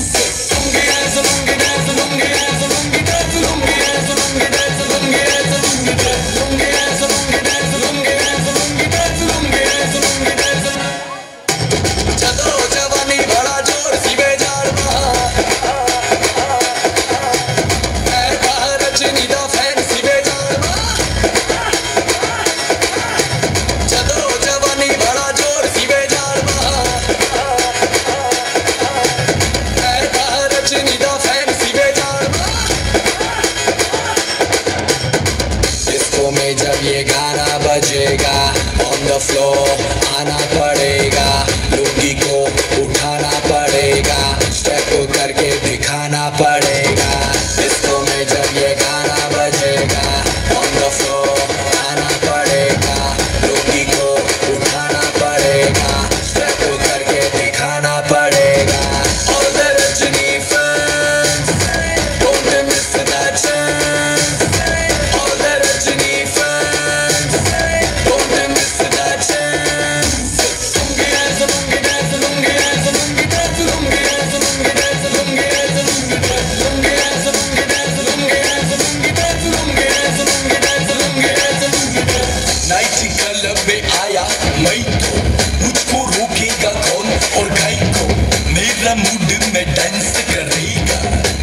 lungi dance lungi dance lungi dance lungi dance lungi dance lungi dance lungi dance lungi dance lungi dance lungi dance lungi dance lungi dance lungi dance lungi dance चलो जवानी बड़ा जोर सिवे जाड़ रजनी दा fan सिवे जाड़ चलो जवानी बड़ा जोर सिवे जाड़ रजनी दा फैन सिवे जाड़ डिस्को में जब ये गाना बजेगा ऑन द फ्लोर आना पड़ेगा लुंगी को उठाना पड़ेगा स्टेप करके दिखाना पड़ेगा डिस्को में जब ये गाना बजेगा ऑन द फ्लोर आना पड़ेगा लुंगी को उठाना पड़ेगा स्टेप करके दिखाना पड़ेगा all the Rajini fans don't miss that chance all the Rajini fans don't miss that chance lungi dance lungi dance lungi dance lungi dance lungi dance lungi dance lungi dance lungi dance lungi dance lungi dance lungi dance lungi dance lungi dance lungi dance lungi dance lungi dance night club में आया मैं तो मुझको रोकेगा कौन और गाय को मेरा मूड में डांस करेगा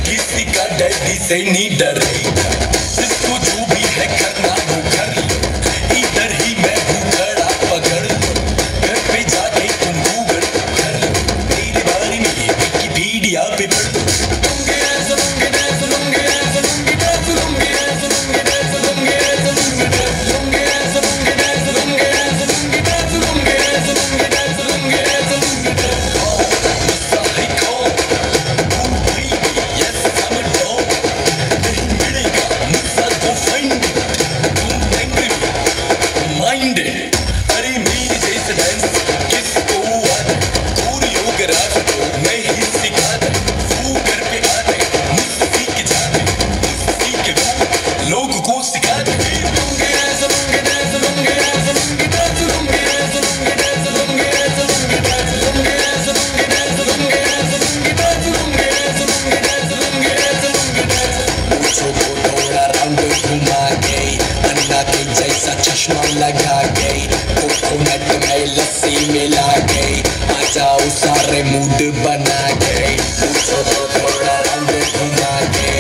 किसी का डैडी से नहीं डरेगा जिसको जो भी है करना वो कर लो इधर ही मैं हूँ खड़ा पकड़ लो घर पे जाके तुम गूगल कर लो मेरे बारे में ये विकिपीडिया पे पढ़ लो lungi dance lungi dance lungi dance lungi dance lungi dance lungi dance lungi dance lungi dance lungi dance lungi dance lungi dance lungi dance lungi dance lungi dance lungi dance lungi dance गुस्सा है कौन yes I'm a dog नहीं मिलेगा मुझसा तो find तुम angry minded अरे मेरे जैसे डांस किसको आता कोरियोग्राफर को मैं ही सिखाता वो घर पे आते मुझसे सीख जाते मुझसे सीख वो लोगों को सिखाते lungi dance lungi dance lungi dance lungi dance lungi dance lungi dance lungi dance lungi dance lungi dance lungi dance lungi dance lungi dance lungi dance lungi dance lungi dance lungi dance मुझको थोड़ा राउंड घुमा के अन्ना के जैसा चश्मा लगा के कोकोनट में लस्सी मिला के आ जाओ सारे मूड बना के मुझको थोड़ा राउंड घुमा के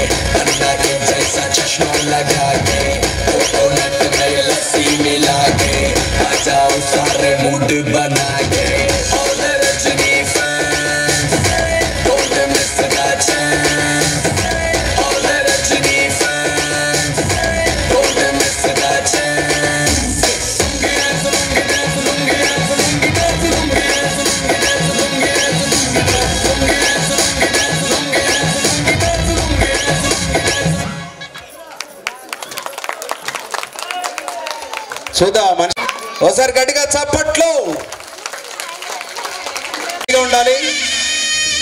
अन्ना के जैसा चश्मा लगा के कोकोनट में लस्सी मिला के आ जाओ सारे मूड बना के all the Rajini fans don't miss that chance all the చూద్దాం మనిషి ఒకసారి గట్టిగా చప్పట్లు ఉండాలి.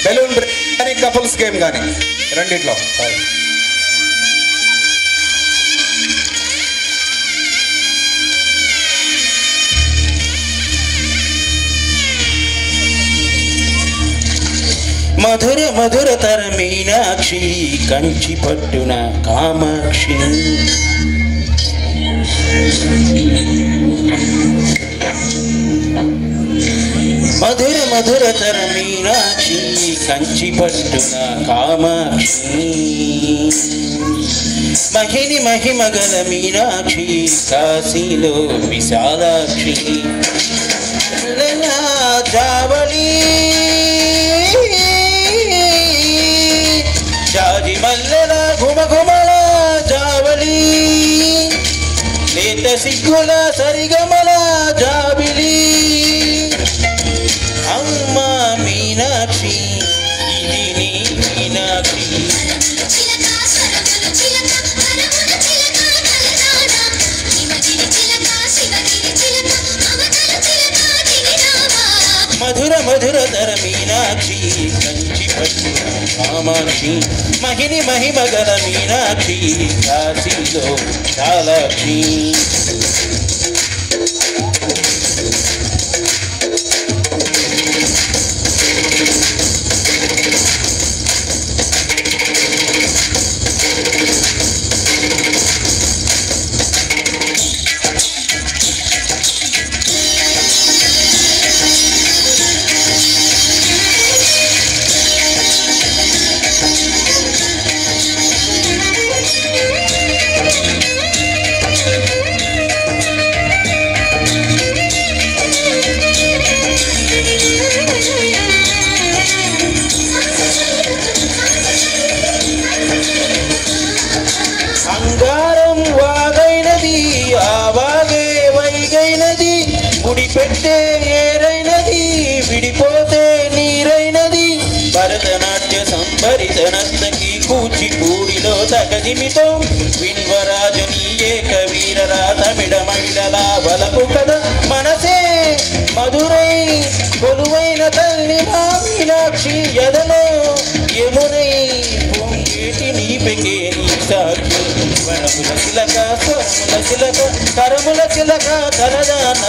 బెలూన్ బ్రేక్ కానీ కపుల్స్ గేమ్ కానీ రెండిట్లో. మధుర మధుర తర మీనాక్షి కంచి పట్టున కామాక్షి మధుర మధుర తర మీనాక్షి కంచి పట్టున కామాక్షి మహిని మహిమగల మీనాక్షి కాశీలో విశాలాక్షి జావళి జాజి మల్లెల ఘుమఘుమల జావళి లేత సిగ్గుల సరిగమల జాబిలి అమ్మ మీనాక్షి ఇది నీ మీనాక్షి మధుర మధుర తర మీనాక్షి కంచి పట్టు కామాక్షి మహిని మహిమగల మీనాక్షి కాశీలో చాలాక్షి అంగారం వాగైనది ఆవాగే వైగైనది ముడిపెట్టే ఏరైనది విడిపోతే నీరైనది భరతనాట్య సంభరిత నర్తకి కూచిపూడిలో తగదిమితో విన్వరాజుని ఏక వీరరా తమిళ మహిళల వలపు కథ మనసే మధురై కొలువైన తల్లి మా మీనాక్షి ఎదలో యమునై పొంగేటి నీ పెకే నీ సాక్షి వనముల చిలక స్వరముల చిలక కరముల చిలక కరదాన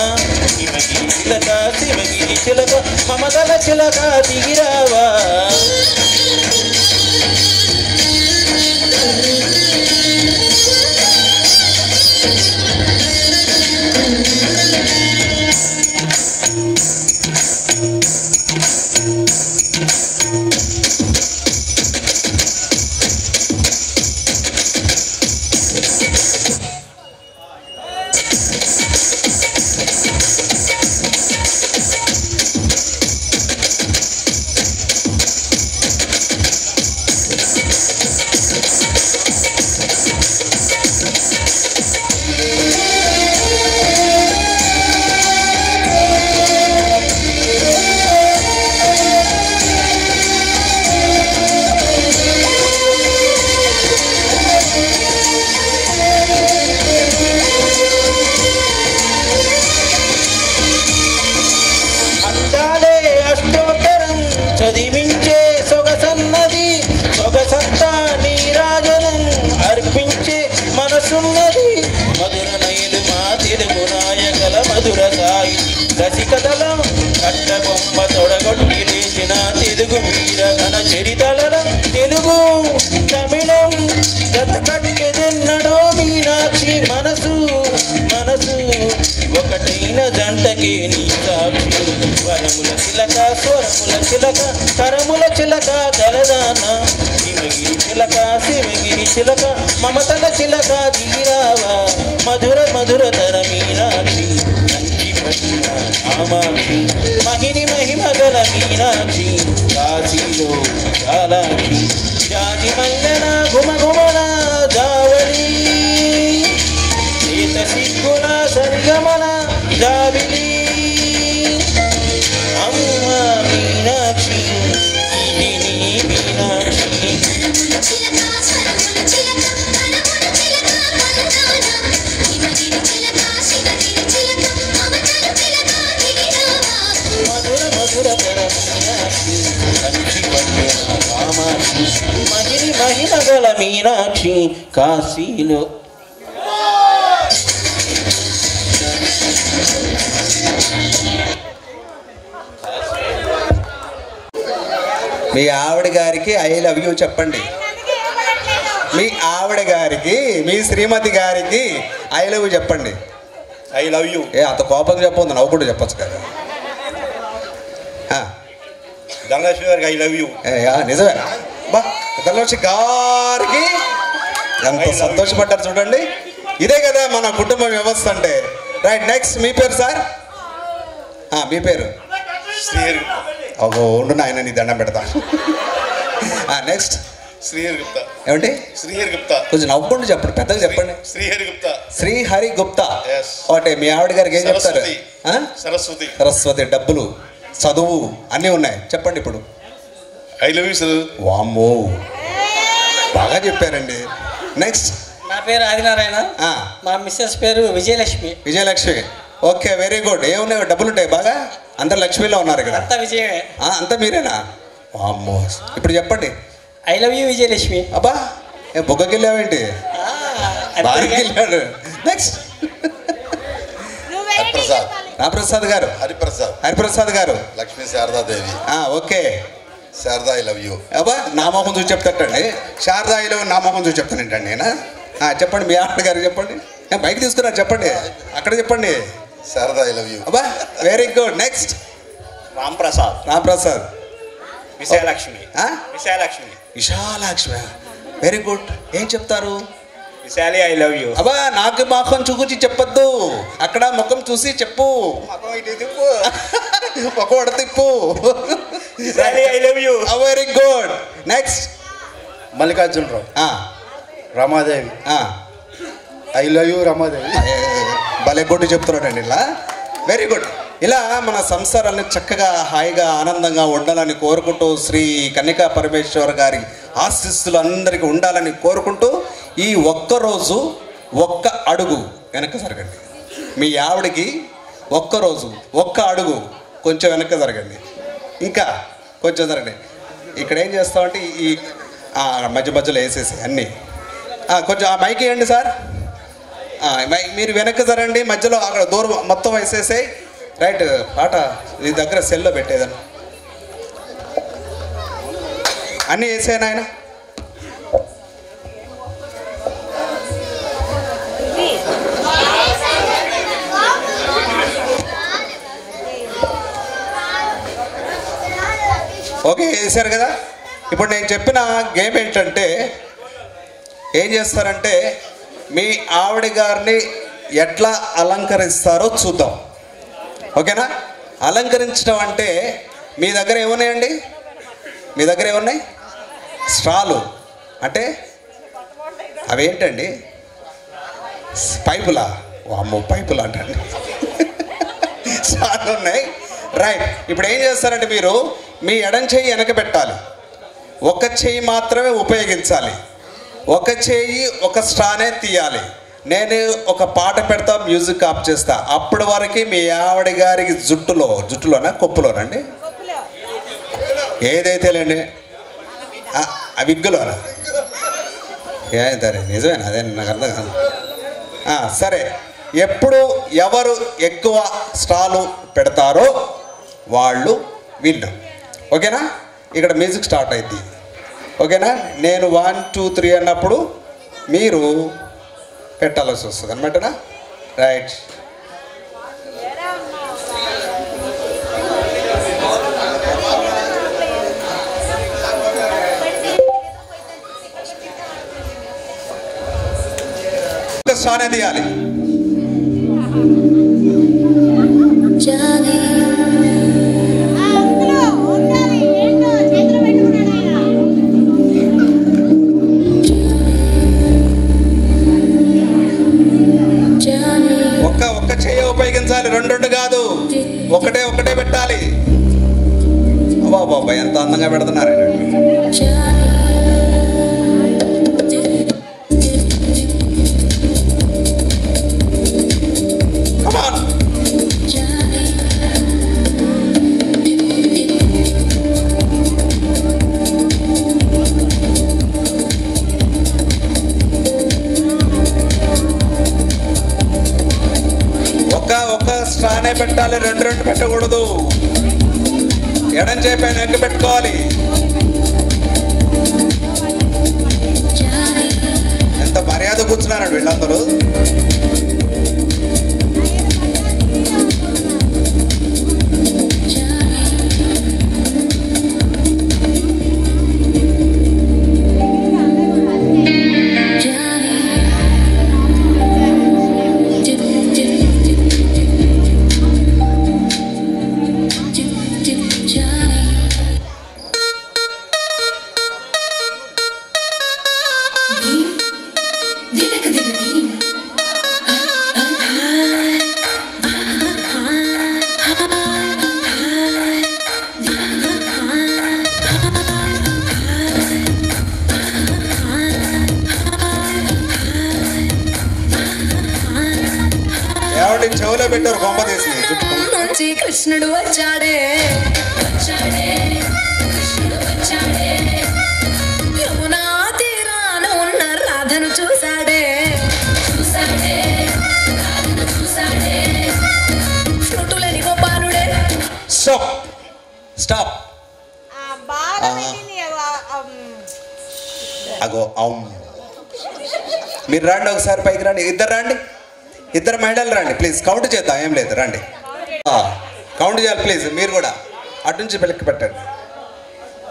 హిమగిరి చిలక శివగిరి చిలక మమతల చిలక దిగిరావా చదివించే సొగసన్నది సొగసంతా నీరాజనం అర్పించే మనసున్నది మధుర నయలు మా తెలుగు నాయకల మధుర సాయి రసికతల కట్ట బొమ్మ తొడగొట్టి లేచిన తెలుగు వీర ఘన చరితల తెలుగు తమిళం జతకట్టెదెన్నడో మీనాక్షి మనసు మనసు ఒకటైన జంటకే నీ సాక్షి వరముల చిలక స్వరముల చిలక కరముల చిలక కలదాన హిమగిరి చిలక శివగిరి చిలక మమతల చిలక దిగిరావా మధుర మధుర తర మీనాక్షి కంచి పట్టిన కామాక్షి మహిని మహిమగల మీనాక్షి కాశీలో చాలాక్షి జాజి మల్లెల ఘుమఘుమల జావళి లేత సిగ్గుల సరిగమల జాబిలి అమ్మ మీనాక్షి ఇది నీ మీనాక్షి చిలక మహిమ గల మీనాక్షి కాశీలో. మీ ఆవిడ గారికి ఐ లవ్ యూ చెప్పండి. మీ ఆవిడ గారికి, మీ శ్రీమతి గారికి ఐ లవ్ యూ చెప్పండి. I love you. ఏ అంత కోపంగా చెప్పొద్దు, నవ్వుకుంటూ చెప్పచ్చు కదా. ధనలక్ష్మి గారికి ఐ లవ్ యూ. నిజమే బా, ధనలక్ష్మి గారికి ఎంత సంతోషపడ్డారు చూడండి. ఇదే కదా మన కుటుంబ వ్యవస్థ అంటే. రైట్, నెక్స్ట్ మీ పేరు సార్? మీ పేరు? శ్రీహరి. ఓహో, ఉండు నాయన నీ దండం పెడతా. నెక్స్ట్ శ్రీహరి గుప్తా. ఏమిటి? శ్రీహరి గుప్తా. కొంచెం నవ్వుకుంటూ చెప్పండి, పెద్దగా చెప్పండి. శ్రీహరి గుప్తా. శ్రీహరి గుప్తా. ఒకటే మీ ఆవిడ గారికి ఏం చెప్తారు? సరస్వతి. సరస్వతి. డబ్బులు, చదువు అన్నీ ఉన్నాయి. చెప్పండి ఇప్పుడు. I love you sir. వామ్మో, బాగా చెప్పారండి. నెక్స్ట్. నా పేరు ఆదినారాయణ. మా మిస్సెస్ పేరు Vijayalakshmi. Vijayalakshmi. Okay, very good. ఏమున్నాయి? డబ్బులు ఉంటాయి బాగా. అందరు లక్ష్మిలో ఉన్నారు ఇక్కడ. అంతా విజయమే. అంతా మీరేనా? వామ్మో, ఇప్పుడు చెప్పండి. I love you Vijayalakshmi. అబ్బా, ఏ బొగ్గకి వెళ్ళావేంటి? బాగా వెళ్ళాడు. నెక్స్ట్. రామప్రసాద్ గారు. హరిప్రసాద్ గారు. Lakshmi Sharadadevi. Okay. Sharada I love you. అబ్బా, నా మొహం చూసి చెప్తాటండి. శారదా ఐ లవ్ నా మొహం చూసి చెప్తానంటండి నేను. చెప్పండి, మీ ఆవిడ గారు చెప్పండి. బైక్ తీసుకున్నారు చెప్పండి, అక్కడ చెప్పండి. Sharada I love you. అబ్బా, very good. Next. Ramaprasad. Vishalakshmi. Vishalakshmi. Vishalakshmi, very good. ఏం చెప్తారు? Vishali I love you. అబ్బా, నాకు ముఖం చూసి చెప్పొద్దు, అక్కడ ముఖం చూసి చెప్పు. ముఖం తిప్పు. I love you. Very good. Next. Mallikarjunarao. Ramadevi. I love you Ramadevi. భలే కొట్టు చెప్తున్నాడండి ఇలా. Very good. ఇలా మన సంసారాన్ని చక్కగా హాయిగా ఆనందంగా ఉండాలని కోరుకుంటూ, శ్రీ కన్యకా పరమేశ్వర్ గారి ఆశీస్సులు అందరికీ ఉండాలని కోరుకుంటూ, ఈ ఒక్కరోజు ఒక్క అడుగు వెనక్కి జరగండి. మీ ఆవిడకి ఒక్కరోజు ఒక్క అడుగు కొంచెం వెనక్కి జరగండి. ఇంకా కొంచెం జరగండి. ఇక్కడ ఏం చేస్తామంటే ఈ మధ్య మధ్యలో వేసేసి అన్నీ కొంచెం ఆ మైక్ ఇవ్వండి సార్. మీరు వెనక్కి జరండి, మధ్యలో అక్కడ దూరం మొత్తం వేసేసాయి. రైట్, పాట నీ దగ్గర సెల్లో పెట్టేదాన్ని అన్నీ వేసాను ఆయన. ఓకే, వేసారు కదా. ఇప్పుడు నేను చెప్పిన గేమ్ ఏంటంటే, ఏం చేస్తారంటే మీ ఆవిడ గారిని ఎట్లా అలంకరిస్తారో చూద్దాం. ఓకేనా? అలంకరించడం అంటే మీ దగ్గర ఏమున్నాయండి? మీ దగ్గర ఏమున్నాయి? స్ట్రాలు అంటే అవేంటండి? పైపులా? అమ్మో, పైపులా అంటండి. స్ట్రాలు ఉన్నాయి. రైట్, ఇప్పుడు ఏం చేస్తారంటే మీరు మీ ఎడం చెయ్యి వెనక పెట్టాలి, ఒక చెయ్యి మాత్రమే ఉపయోగించాలి, ఒక చెయ్యి ఒక స్ట్రానే తీయాలి. నేను ఒక పాట పెడతా, మ్యూజిక్ ఆఫ్ చేస్తా. అప్పటి వరకు మీ ఆవిడ గారికి జుట్టులోనా కొప్పులోనండి? ఏదైతేలేండి, విగ్గులోనా? ఏదైతే నిజమేనా? అదే నాకు అర్థం కాదు. సరే, ఎప్పుడు ఎవరు ఎక్కువ స్టాలు పెడతారో వాళ్ళు విన్ను. ఓకేనా? ఇక్కడ మ్యూజిక్ స్టార్ట్ అయింది. ఓకేనా? నేను 1 2 3 అన్నప్పుడు మీరు పెట్టాల్సి వస్తుంది అనమాటనా? రైట్. స్టానే తీయాలి. ఒక్క చెయ్యి ఉపయోగించాలి, రెండు కాదు, ఒకటే పెట్టాలి. బాబా ఎంత అందంగా పెడుతున్నారు. బాగానే పెట్టాలి, రెండు రెండు పెట్టకూడదు. ఎడం చేపైన ఎగ్గు పెట్టుకోవాలి. ఎంత మర్యాద కూర్చున్నారండి వీళ్ళందరూ. చెవులో పెట్టారు బొమ్మ తీసి. నుంచి కృష్ణుడు వచ్చాడే, యమునా తీరాన ఉన్న రాధను చూసాడే, ఫ్రూటులని గోపాలుడే. Stop stop. అగో మీరు రండి, ఒకసారి పైకి రండి. ఇద్దరు రండి, ఇద్దరు మహిళలు రండి ప్లీజ్. కౌంట్ చేద్దాం, ఏం లేదు రండి. కౌంట్ చేయాలి ప్లీజ్. మీరు కూడా అటు నుంచి లెక్క పెట్టండి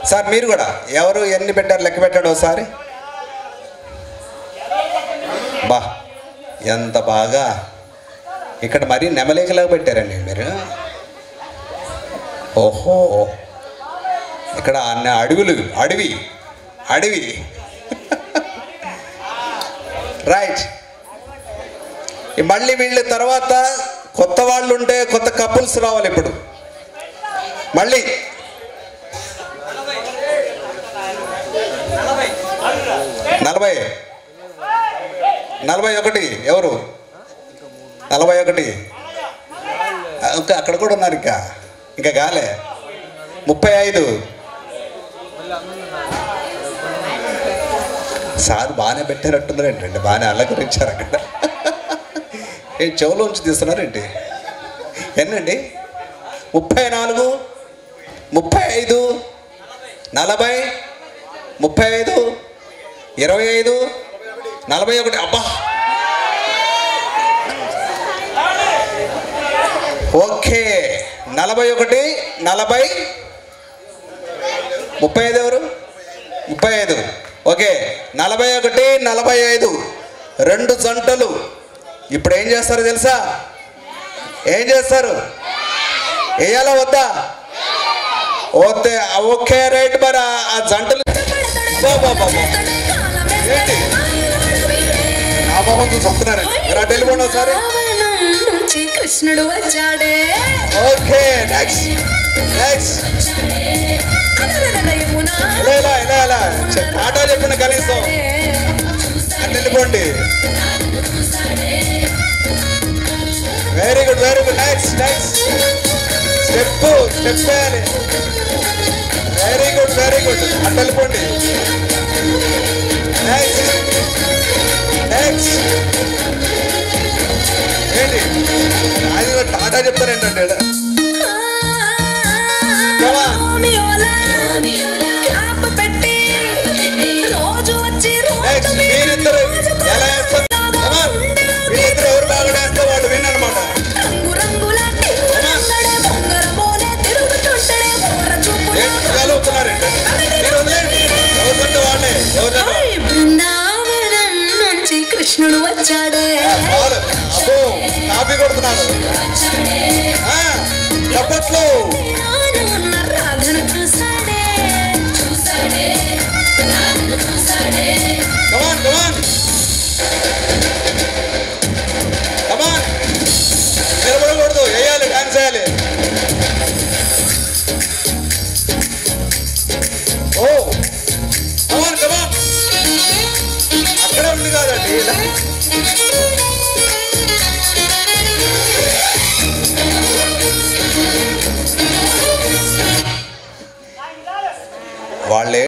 సార్. మీరు కూడా ఎవరు ఎన్ని పెట్టారు లెక్క పెట్టండి ఒకసారి. బా ఎంత బాగా ఇక్కడ మరీ నెమలేకలాగా పెట్టారండి మీరు. ఓహో, ఇక్కడ అన్న అడవులు, అడవి అడవి. రైట్. మళ్ళీ వీళ్ళ తర్వాత కొత్త వాళ్ళు ఉంటే కొత్త కపుల్స్ రావాలి. ఇప్పుడు మళ్ళీ 41 ఎవరు 41 ఇంకా అక్కడ కూడా ఉన్నారు. ఇంకా కాలే 35. సార్ బాగానే పెట్టారట్టున్నారు ఏంటండి, బాగానే అలంకరించారు. అక్కడ ఏ చెవులోంచి తీస్తున్నారేంటి? ఎన్నండి? 34, 35, 40, 35, 25, 41. అబ్బా ఓకే. 41, 40, 35 ఎవరు? 35. ఓకే, 41, 45 రెండు జంటలు. ఇప్పుడు ఏం చేస్తారు తెలుసా? ఏం చేస్తారు? వేయాలా వద్దా? Okay okay right. మరి ఆ జంటలు ఏంటి ఆ బాబా చూస్తున్నారండి. మీరు అటు వెళ్ళిపోండి ఒకసారి. కృష్ణుడు వచ్చాడే. Okay next next. ఇలా ఇలా ఇలా ఆటో చెప్పండి కనీసం. అటు వెళ్ళిపోండి. Very good very good. Next next step step వేయాలి. Very good very good. అటు వెళ్ళిపోండి. Next next. ఏంటి అది టాటా చెప్తారేంటండి? మీరిద్దరు ఎలా వేస్తారు? మీరిద్దరు ఎవరు బాగా వేస్తే వాళ్ళు విన్ అనమాట. అవుతున్నారండి మీరు వదిలేండి. ఎవరికంటే వాళ్ళే. బృందావనం నుంచి కృష్ణుడు వచ్చాడే. అబ్బో కాపీ కొడుతున్నారు. చెప్పట్లు రాధను చూసాడే. కమాన్ కమాన్ కమాన్. నిలబడకూడదు, వేయాలి, డాన్స్ వేయాలి. ఓ కమాన్ కమాన్. అక్కడే ఉంది కాదండి. వాళ్ళే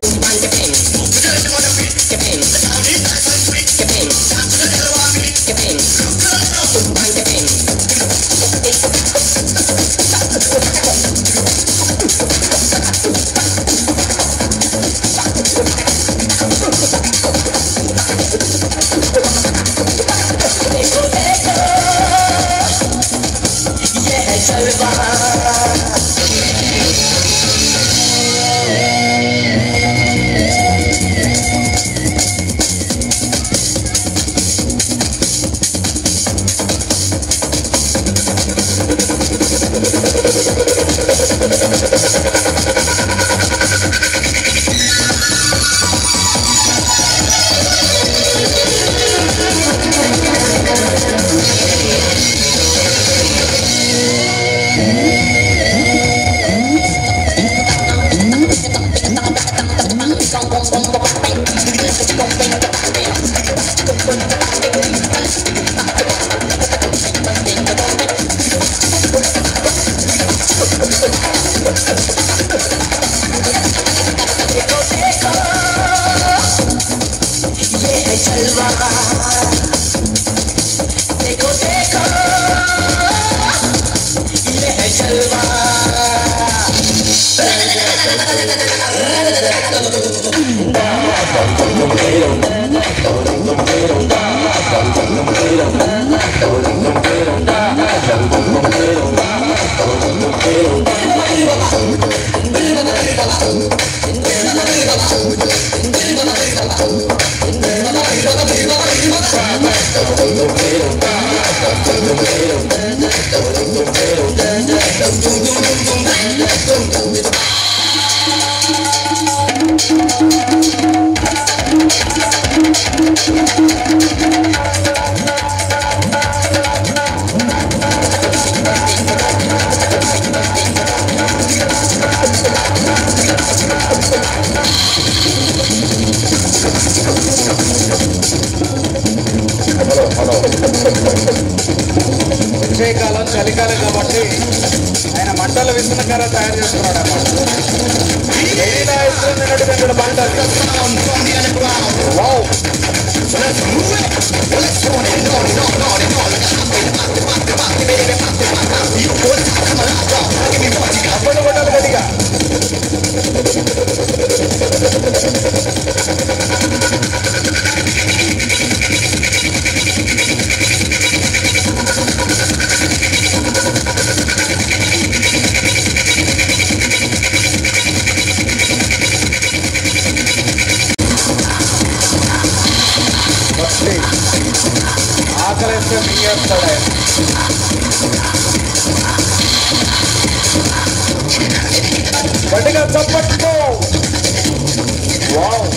जलवा देखो देखो ये है जलवा వచ్చే కాలం చలికాలం కాబట్టి ఆయన మంటలు విసనకర తయారు చేస్తున్నాడు అన్నమాట. గట్టిగా ఆకలిస్తే మింగేస్తాడు ఆయన. గట్టిగా చప్పట్లు. వావ్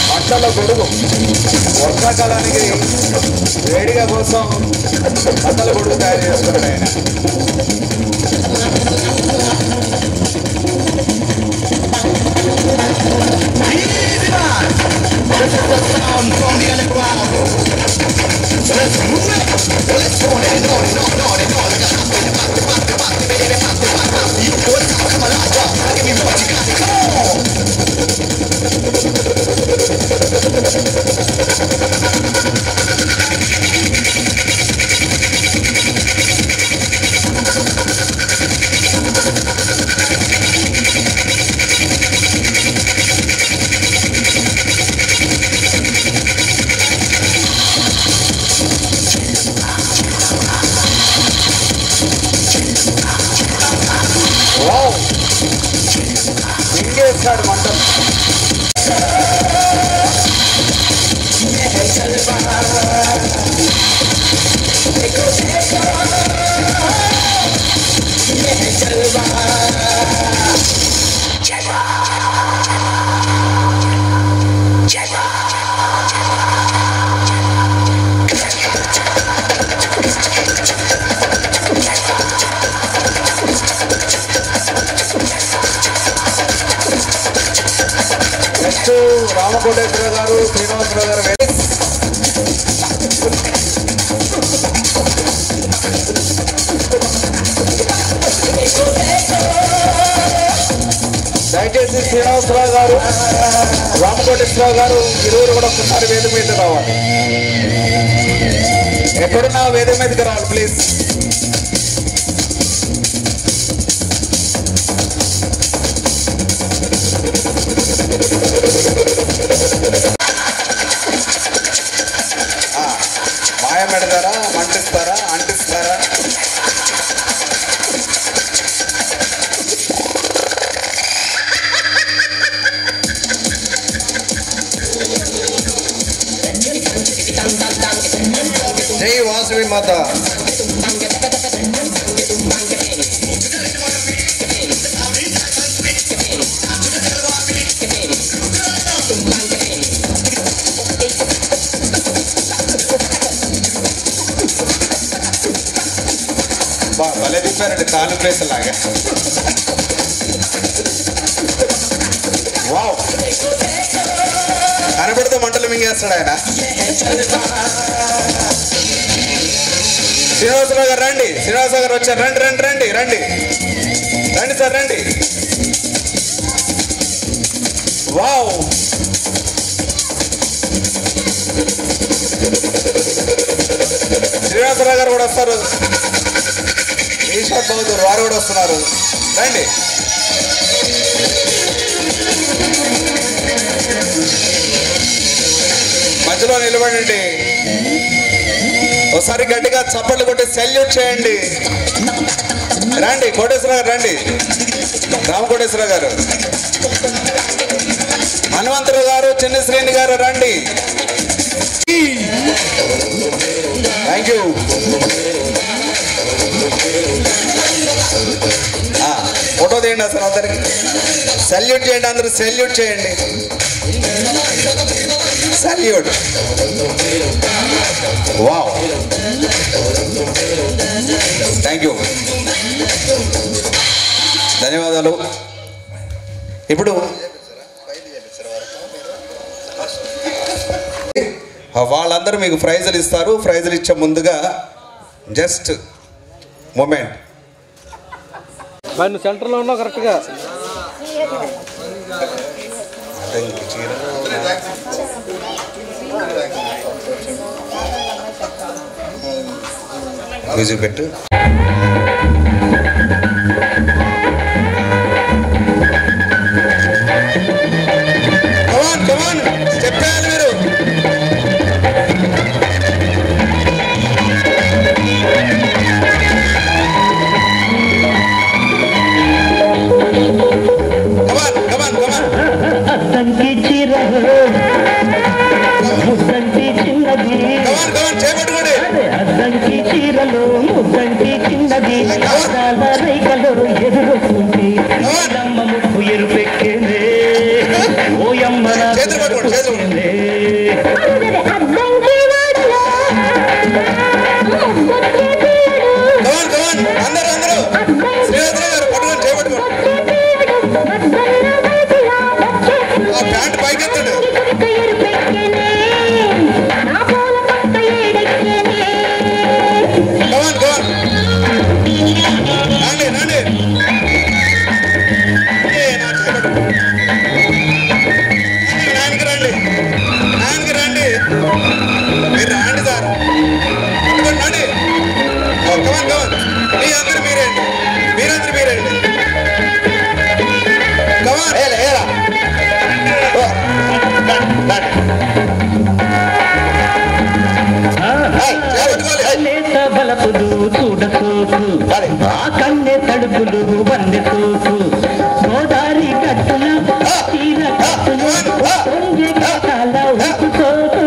మంటల గొడుగు వర్షాకాలానికి వేడిగా కోసం మంటల గొడుగు తయారు చేస్తున్నాడు ఆయన. రామకోటేశ్వర గారు, శ్రీనివాసరావు గారు దయచేసి శ్రీనివాసరావు గారు, రామకోటేశ్వరరావు గారు ఇరువురు కూడా ఒక్కసారి వేదిక మీద రావాలి. ఎక్కడున్నా వేదిక మీదకి రావాలి ప్లీజ్. మాయం పెడతారా, మంటిస్తారా, అంటిస్తారా? జై వాసవి మాత. భలే తిప్పారండి కాలు ప్లేస్ లాగా. వావ్, కనబడితే మంటలు మింగేస్తాడు ఆయన. శ్రీనివాసరావు గారు రండి, శ్రీనివాసరావు గారు వచ్చారు. రండి రండి రండి రండి రండి సార్ రండి. వావ్, శ్రీనివాసరావు గారు కూడా వస్తారు. ఈశ్వర్ బౌద్ధుడు వారు కూడా వస్తున్నారు. రండి. మధ్యలో నిలబడండి. ఒకసారి గట్టిగా చప్పట్లు కొట్టి సెల్యూట్ చేయండి. రండి కోటేశ్వరరావు గారు రండి. రామకోటేశ్వరరావు గారు, హనుమంతరావు గారు, చిన్న శ్రేణి గారు రండి. Thank you. ఫోటో తీయండి అసలు అందరికి. సెల్యూట్ చేయండి, అందరూ సెల్యూట్ చేయండి. సెల్యూట్. వావ్, థ్యాంక్ యూ, ధన్యవాదాలు. ఇప్పుడు వాళ్ళందరూ మీకు ప్రైజులు ఇస్తారు. ప్రైజులు ఇచ్చే ముందుగా జస్ట్ మూమెంట్. నువ్వు సెంటర్లో ఉన్నావు కరెక్ట్గా. మ్యూజిక్ పెట్టు. చెప్పాలి మీరు. అద్దంకి చీర ముద్దంటి చిన్నది, అద్దంకి చీరలు ముద్దంటి చిన్నది, రైకలు ఎదురొస్తుంది, అమ్మ ముప్పు ఎరుపెక్కేందే, ఓయమ్మ బలపులు చూడసోకు, ఆ కన్నె తడుపులు వందె సోకు, గోదారి కట్టున తీర కట్టున పొంగే కాల ఉప్పు సోకు,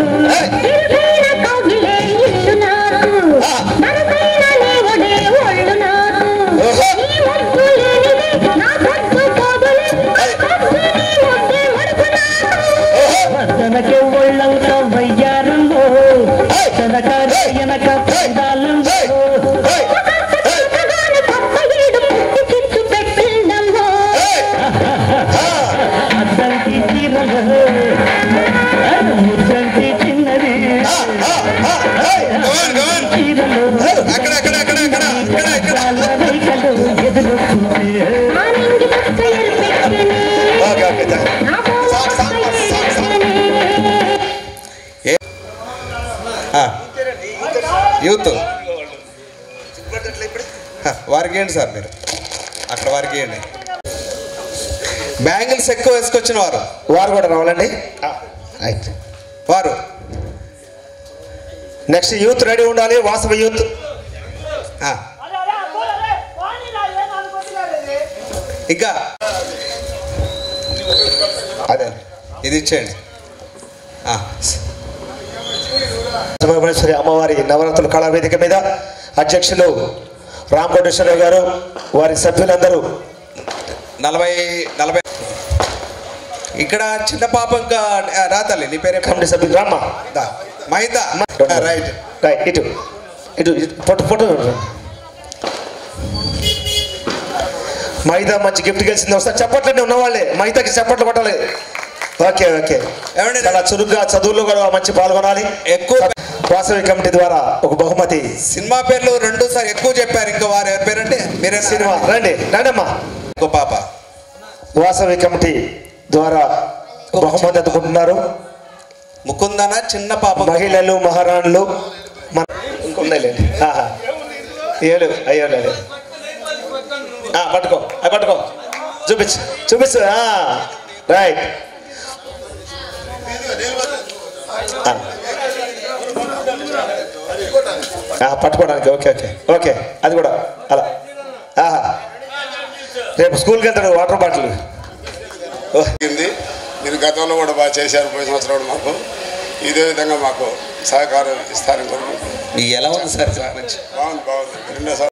తనకే ఒళ్ళంత వయ్యారంలో, తనక వెనక పెండాలంలో, అద్దంకి చీరలో యూత్ వారికి ఏంటి సార్ మీరు అక్కడ వారికి ఏంటి బ్యాంగిల్స్ ఎక్కువ వేసుకొచ్చిన వారు కూడా రావాలండి వారు నెక్స్ట్ యూత్ రెడీ ఉండాలి వాసవ యూత్ ఇంకా అదే ఇది ఇచ్చేయండి అమ్మవారి నవరాత్రుల కళావేదిక మీద అధ్యక్షులు రామకోటేశ్వరరావు గారు వారి సభ్యులందరూ 40 ఇక్కడ చిన్న పాప ఇంకా రాతల్లి నీ పేరే కమిటీ సభ్యులు రామ్మ మహిదా రైట్ రైట్ ఇటు ఇటు ఫోటో ఫోటో మహిదా మంచి గిఫ్ట్ గెలిచింది ఒకసారి చప్పట్లన్నీ ఉన్నవాళ్ళే మహిదాకి చప్పట్లు కొట్టాలి ఓకే ఓకే చాలా చురుగ్గా చదువుల్లో కూడా మంచి పాల్గొనాలి ఎక్కువ వాసవి కమిటీ ద్వారా ఒక బహుమతి సినిమా పేర్లు 2 సార్లు ఎక్కువ చెప్పారు ఇంకా వారు ఎవరి పేరంటే మీరే సినిమా రండి రండమ్మా ఇంకో పాప వాసవి కమిటీ ద్వారా బహుమతి అందుకుంటున్నారు ముకుందన చిన్న పాప మహిళలు మహారాణులు ఇంకొందండి ఏడు అయ్యో పట్టుకో పట్టుకో చూపించు చూపించు రైట్ పట్టుకోవడానికి ఓకే ఓకే ఓకే అది కూడా అలా రేపు స్కూల్కి వెళ్తాడు వాటర్ బాటిల్ మీరు గతంలో కూడా బాగా చేశారు పోయిన సంవత్సరం మాకు ఇదే విధంగా మాకు సహకారం ఇస్తారని కోరుకుంటున్నాం ఎలా ఉంది సార్ బాగుంది రెండోసారి